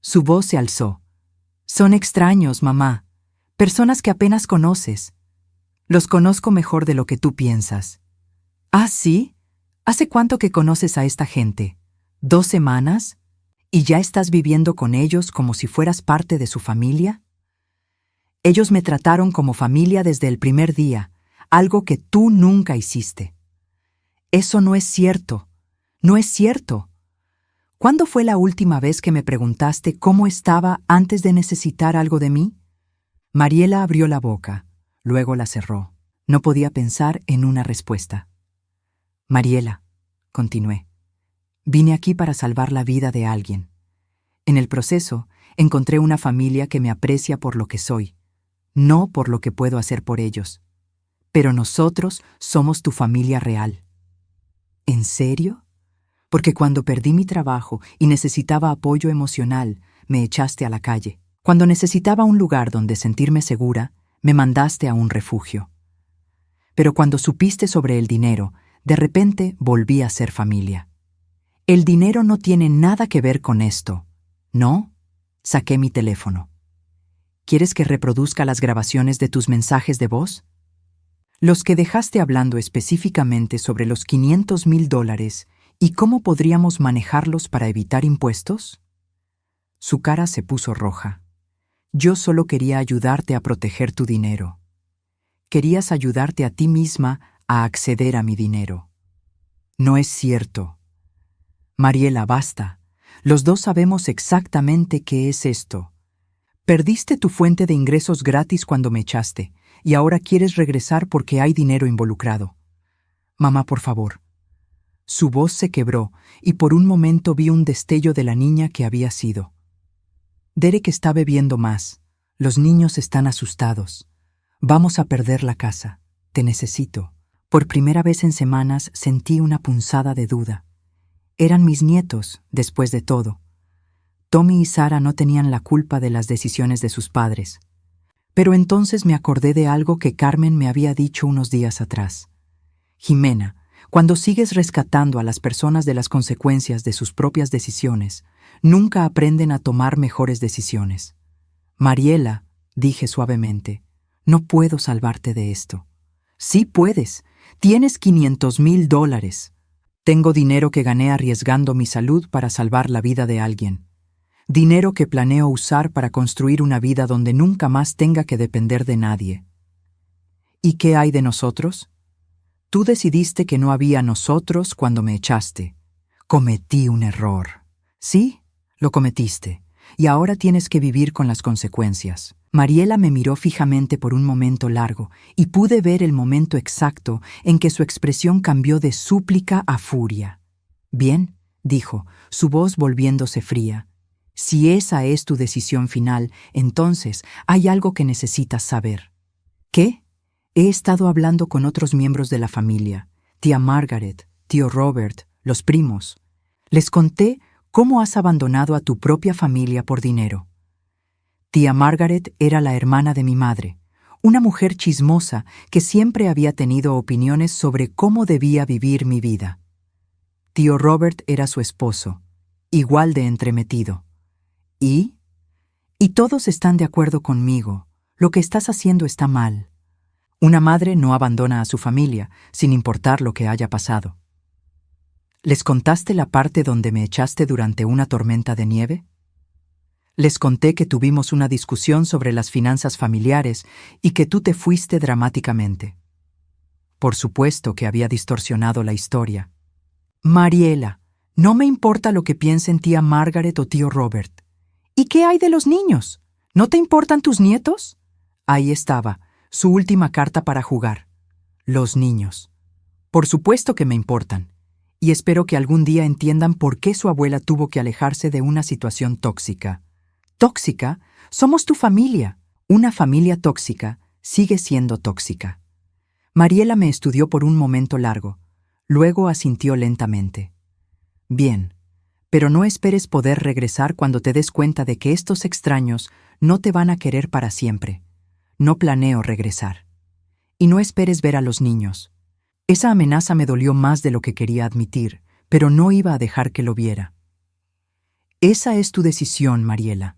Su voz se alzó. «Son extraños, mamá. Personas que apenas conoces. Los conozco mejor de lo que tú piensas». «¿Ah, sí? ¿Hace cuánto que conoces a esta gente? ¿2 semanas? ¿Y ya estás viviendo con ellos como si fueras parte de su familia?». «Ellos me trataron como familia desde el primer día, algo que tú nunca hiciste». «Eso no es cierto. No es cierto. ¿Cuándo fue la última vez que me preguntaste cómo estaba antes de necesitar algo de mí?». Mariela abrió la boca, luego la cerró. No podía pensar en una respuesta. «Mariela», continué, «vine aquí para salvar la vida de alguien. En el proceso, encontré una familia que me aprecia por lo que soy, no por lo que puedo hacer por ellos. Pero nosotros somos tu familia real». «¿En serio? Porque cuando perdí mi trabajo y necesitaba apoyo emocional, me echaste a la calle. Cuando necesitaba un lugar donde sentirme segura, me mandaste a un refugio. Pero cuando supiste sobre el dinero, de repente volví a ser familia. El dinero no tiene nada que ver con esto, ¿no?». Saqué mi teléfono. «¿Quieres que reproduzca las grabaciones de tus mensajes de voz? Los que dejaste hablando específicamente sobre los $500,000 y cómo podríamos manejarlos para evitar impuestos». Su cara se puso roja. «Yo solo quería ayudarte a proteger tu dinero. Querías ayudarte a ti misma a acceder a mi dinero». «No es cierto». «Mariela, basta. Los dos sabemos exactamente qué es esto. Perdiste tu fuente de ingresos gratis cuando me echaste, y ahora quieres regresar porque hay dinero involucrado. Mamá, por favor». Su voz se quebró y por un momento vi un destello de la niña que había sido. «Derek está bebiendo más. Los niños están asustados. Vamos a perder la casa. Te necesito». Por primera vez en semanas sentí una punzada de duda. Eran mis nietos, después de todo. Tommy y Sara no tenían la culpa de las decisiones de sus padres. Pero entonces me acordé de algo que Carmen me había dicho unos días atrás. «Jimena, cuando sigues rescatando a las personas de las consecuencias de sus propias decisiones, nunca aprenden a tomar mejores decisiones». Mariela, dije suavemente. No puedo salvarte de esto. Sí puedes. Tienes $500,000. Tengo dinero que gané arriesgando mi salud para salvar la vida de alguien. Dinero que planeo usar para construir una vida donde nunca más tenga que depender de nadie. ¿Y qué hay de nosotros? Tú decidiste que no había nosotros cuando me echaste. Cometí un error. Sí, lo cometiste. Y ahora tienes que vivir con las consecuencias. Mariela me miró fijamente por un momento largo y pude ver el momento exacto en que su expresión cambió de súplica a furia. Bien, dijo, su voz volviéndose fría. Si esa es tu decisión final, entonces hay algo que necesitas saber. ¿Qué? He estado hablando con otros miembros de la familia, tía Margaret, tío Robert, los primos. Les conté cómo has abandonado a tu propia familia por dinero. Tía Margaret era la hermana de mi madre, una mujer chismosa que siempre había tenido opiniones sobre cómo debía vivir mi vida. Tío Robert era su esposo, igual de entremetido. ¿Y? Y todos están de acuerdo conmigo. Lo que estás haciendo está mal. Una madre no abandona a su familia, sin importar lo que haya pasado. ¿Les contaste la parte donde me echaste durante una tormenta de nieve? Les conté que tuvimos una discusión sobre las finanzas familiares y que tú te fuiste dramáticamente. Por supuesto que había distorsionado la historia. Mariela, no me importa lo que piensen tía Margaret o tío Robert. ¿Y qué hay de los niños? ¿No te importan tus nietos? Ahí estaba, su última carta para jugar. Los niños. Por supuesto que me importan. Y espero que algún día entiendan por qué su abuela tuvo que alejarse de una situación tóxica. ¿Tóxica? Somos tu familia. Una familia tóxica sigue siendo tóxica. Mariela me estudió por un momento largo. Luego asintió lentamente. Bien, pero no esperes poder regresar cuando te des cuenta de que estos extraños no te van a querer para siempre. No planeo regresar. Y no esperes ver a los niños. Esa amenaza me dolió más de lo que quería admitir, pero no iba a dejar que lo viera. Esa es tu decisión, Mariela.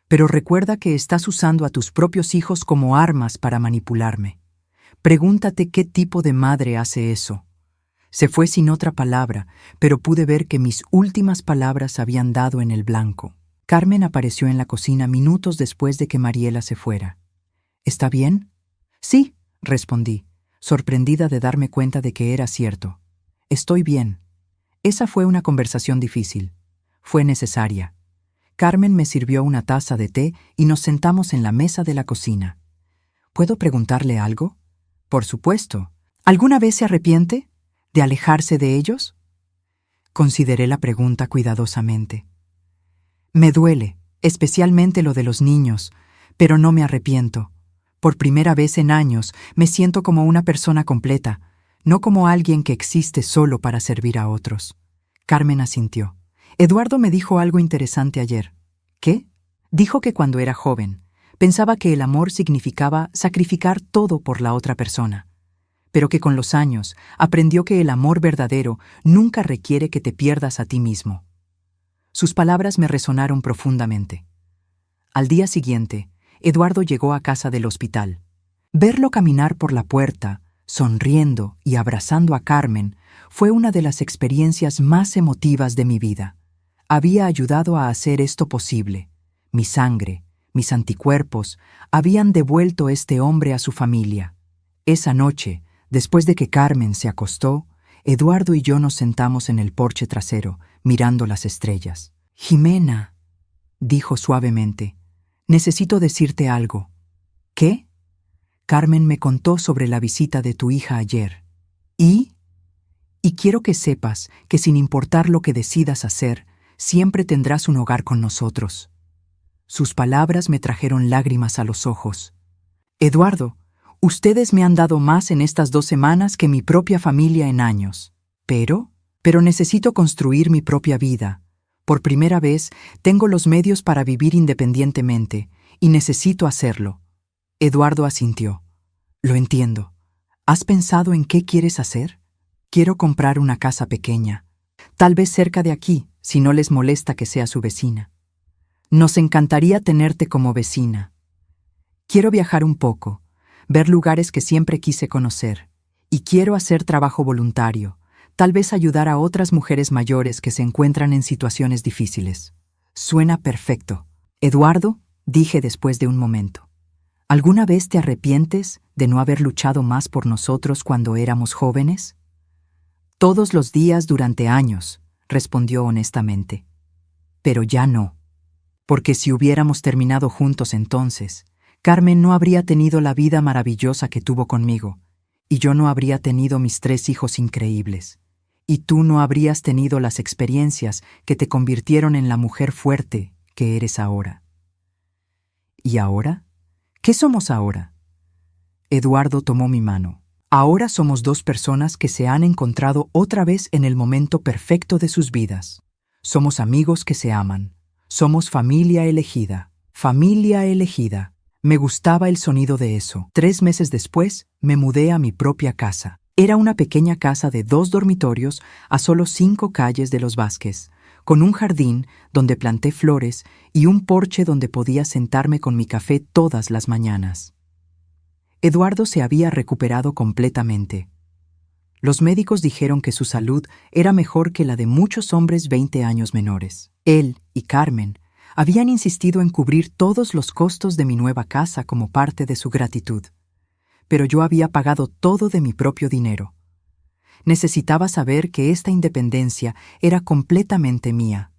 Pero recuerda que estás usando a tus propios hijos como armas para manipularme. Pregúntate qué tipo de madre hace eso. Se fue sin otra palabra, pero pude ver que mis últimas palabras habían dado en el blanco. Carmen apareció en la cocina minutos después de que Mariela se fuera. ¿Está bien? Sí, respondí, sorprendida de darme cuenta de que era cierto. Estoy bien. Esa fue una conversación difícil. Fue necesaria. Carmen me sirvió una taza de té y nos sentamos en la mesa de la cocina. ¿Puedo preguntarle algo? Por supuesto. ¿Alguna vez se arrepiente de alejarse de ellos? Consideré la pregunta cuidadosamente. Me duele, especialmente lo de los niños, pero no me arrepiento. Por primera vez en años me siento como una persona completa, no como alguien que existe solo para servir a otros. Carmen asintió. Eduardo me dijo algo interesante ayer. ¿Qué? Dijo que cuando era joven, pensaba que el amor significaba sacrificar todo por la otra persona, pero que con los años aprendió que el amor verdadero nunca requiere que te pierdas a ti mismo. Sus palabras me resonaron profundamente. Al día siguiente, Eduardo llegó a casa del hospital. Verlo caminar por la puerta, sonriendo y abrazando a Carmen, fue una de las experiencias más emotivas de mi vida. Había ayudado a hacer esto posible. Mi sangre, mis anticuerpos, habían devuelto este hombre a su familia. Esa noche, después de que Carmen se acostó, Eduardo y yo nos sentamos en el porche trasero, mirando las estrellas. «Jimena», dijo suavemente, «necesito decirte algo». «¿Qué?» Carmen me contó sobre la visita de tu hija ayer. ¿Y? Y quiero que sepas que sin importar lo que decidas hacer, siempre tendrás un hogar con nosotros. Sus palabras me trajeron lágrimas a los ojos. Eduardo, ustedes me han dado más en estas 2 semanas que mi propia familia en años. Pero necesito construir mi propia vida. Por primera vez, tengo los medios para vivir independientemente, y necesito hacerlo. Eduardo asintió. Lo entiendo. ¿Has pensado en qué quieres hacer? Quiero comprar una casa pequeña, tal vez cerca de aquí, si no les molesta que sea su vecina. Nos encantaría tenerte como vecina. Quiero viajar un poco, ver lugares que siempre quise conocer, y quiero hacer trabajo voluntario, tal vez ayudar a otras mujeres mayores que se encuentran en situaciones difíciles. Suena perfecto. Eduardo, dije después de un momento. ¿Alguna vez te arrepientes de no haber luchado más por nosotros cuando éramos jóvenes? Todos los días durante años, respondió honestamente. Pero ya no. Porque si hubiéramos terminado juntos entonces, Carmen no habría tenido la vida maravillosa que tuvo conmigo, y yo no habría tenido mis 3 hijos increíbles, y tú no habrías tenido las experiencias que te convirtieron en la mujer fuerte que eres ahora. ¿Y ahora? ¿Qué somos ahora? Eduardo tomó mi mano. Ahora somos 2 personas que se han encontrado otra vez en el momento perfecto de sus vidas. Somos amigos que se aman. Somos familia elegida. Familia elegida. Me gustaba el sonido de eso. 3 meses después, me mudé a mi propia casa. Era una pequeña casa de 2 dormitorios a solo 5 calles de Los Vázquez, con un jardín donde planté flores y un porche donde podía sentarme con mi café todas las mañanas. Eduardo se había recuperado completamente. Los médicos dijeron que su salud era mejor que la de muchos hombres 20 años menores. Él y Carmen habían insistido en cubrir todos los costos de mi nueva casa como parte de su gratitud. Pero yo había pagado todo de mi propio dinero. Necesitaba saber que esta independencia era completamente mía.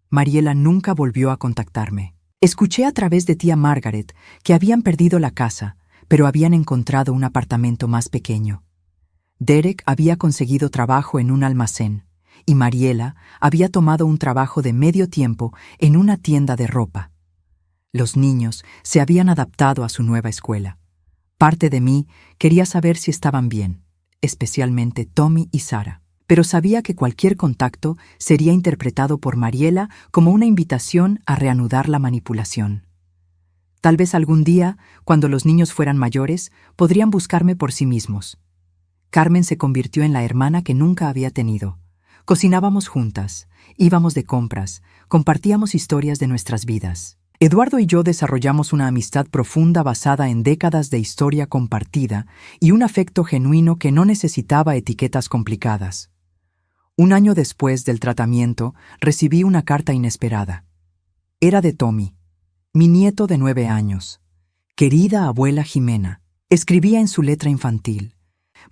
Mariela nunca volvió a contactarme. Escuché a través de tía Margaret que habían perdido la casa, pero habían encontrado un apartamento más pequeño. Derek había conseguido trabajo en un almacén, y Mariela había tomado un trabajo de medio tiempo en una tienda de ropa. Los niños se habían adaptado a su nueva escuela. Parte de mí quería saber si estaban bien, especialmente Tommy y Sara, pero sabía que cualquier contacto sería interpretado por Mariela como una invitación a reanudar la manipulación. Tal vez algún día, cuando los niños fueran mayores, podrían buscarme por sí mismos. Carmen se convirtió en la hermana que nunca había tenido. Cocinábamos juntas, íbamos de compras, compartíamos historias de nuestras vidas. Eduardo y yo desarrollamos una amistad profunda basada en décadas de historia compartida y un afecto genuino que no necesitaba etiquetas complicadas. Un año después del tratamiento, recibí una carta inesperada. Era de Tommy, mi nieto de 9 años. Querida abuela Jimena, escribía en su letra infantil.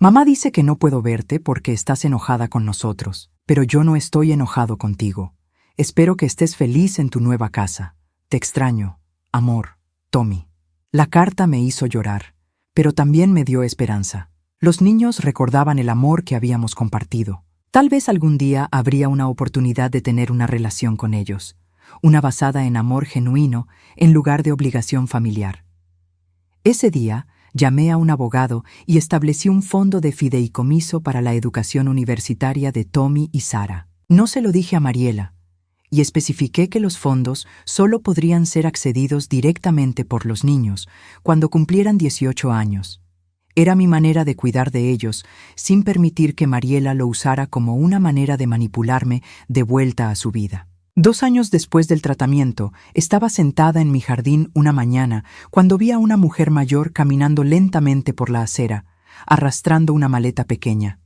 Mamá dice que no puedo verte porque estás enojada con nosotros, pero yo no estoy enojado contigo. Espero que estés feliz en tu nueva casa. Te extraño, amor, Tommy. La carta me hizo llorar, pero también me dio esperanza. Los niños recordaban el amor que habíamos compartido. Tal vez algún día habría una oportunidad de tener una relación con ellos, una basada en amor genuino en lugar de obligación familiar. Ese día, llamé a un abogado y establecí un fondo de fideicomiso para la educación universitaria de Tommy y Sara. No se lo dije a Mariela, y especifiqué que los fondos solo podrían ser accedidos directamente por los niños cuando cumplieran 18 años. Era mi manera de cuidar de ellos, sin permitir que Mariela lo usara como una manera de manipularme de vuelta a su vida. 2 años después del tratamiento, estaba sentada en mi jardín una mañana cuando vi a una mujer mayor caminando lentamente por la acera, arrastrando una maleta pequeña.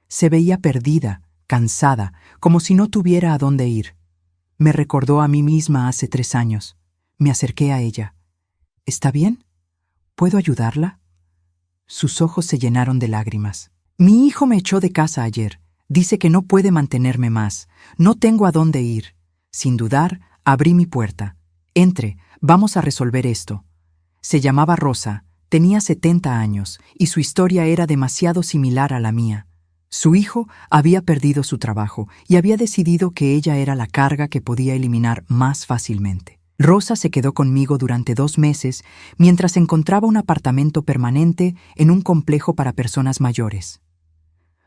Se veía perdida, cansada, como si no tuviera a dónde ir. Me recordó a mí misma hace 3 años. Me acerqué a ella. ¿Está bien? ¿Puedo ayudarla? Sus ojos se llenaron de lágrimas. Mi hijo me echó de casa ayer. Dice que no puede mantenerme más. No tengo a dónde ir. Sin dudar, abrí mi puerta. Entre, vamos a resolver esto. Se llamaba Rosa, tenía 70 años, y su historia era demasiado similar a la mía. Su hijo había perdido su trabajo y había decidido que ella era la carga que podía eliminar más fácilmente. Rosa se quedó conmigo durante 2 meses mientras encontraba un apartamento permanente en un complejo para personas mayores.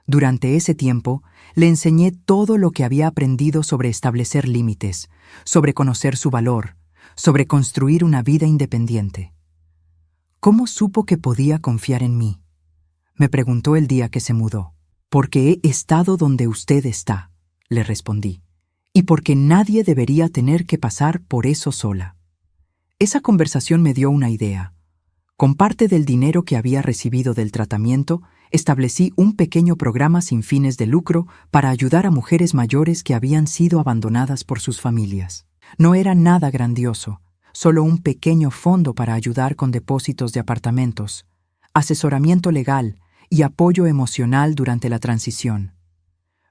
Durante ese tiempo, le enseñé todo lo que había aprendido sobre establecer límites, sobre conocer su valor, sobre construir una vida independiente. ¿Cómo supo que podía confiar en mí? Me preguntó el día que se mudó. Porque he estado donde usted está, le respondí, y porque nadie debería tener que pasar por eso sola. Esa conversación me dio una idea. Con parte del dinero que había recibido del tratamiento, establecí un pequeño programa sin fines de lucro para ayudar a mujeres mayores que habían sido abandonadas por sus familias. No era nada grandioso, solo un pequeño fondo para ayudar con depósitos de apartamentos, asesoramiento legal y apoyo emocional durante la transición.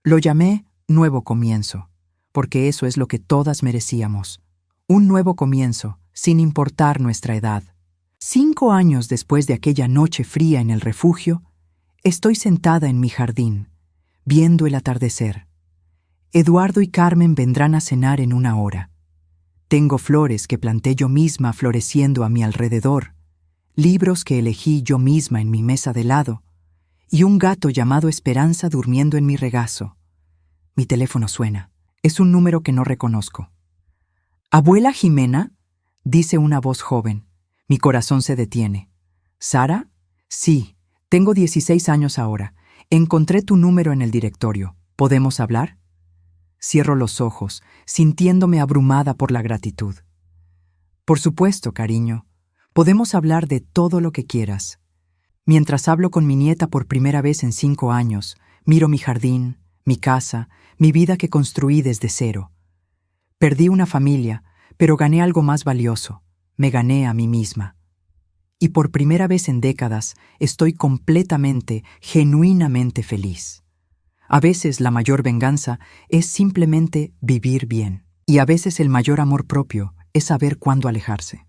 Lo llamé Nuevo Comienzo, porque eso es lo que todas merecíamos. Un nuevo comienzo, sin importar nuestra edad. 5 años después de aquella noche fría en el refugio, estoy sentada en mi jardín, viendo el atardecer. Eduardo y Carmen vendrán a cenar en 1 hora. Tengo flores que planté yo misma floreciendo a mi alrededor, libros que elegí yo misma en mi mesa de lado, y un gato llamado Esperanza durmiendo en mi regazo. Mi teléfono suena. Es un número que no reconozco. «¿Abuela Jimena?», dice una voz joven. Mi corazón se detiene. «¿Sara? Sí, tengo 16 años ahora. Encontré tu número en el directorio. ¿Podemos hablar?». Cierro los ojos, sintiéndome abrumada por la gratitud. «Por supuesto, cariño. Podemos hablar de todo lo que quieras». Mientras hablo con mi nieta por primera vez en 5 años, miro mi jardín, mi casa, mi vida que construí desde cero. Perdí una familia, pero gané algo más valioso. Me gané a mí misma. Y por primera vez en décadas estoy completamente, genuinamente feliz. A veces la mayor venganza es simplemente vivir bien. Y a veces el mayor amor propio es saber cuándo alejarse.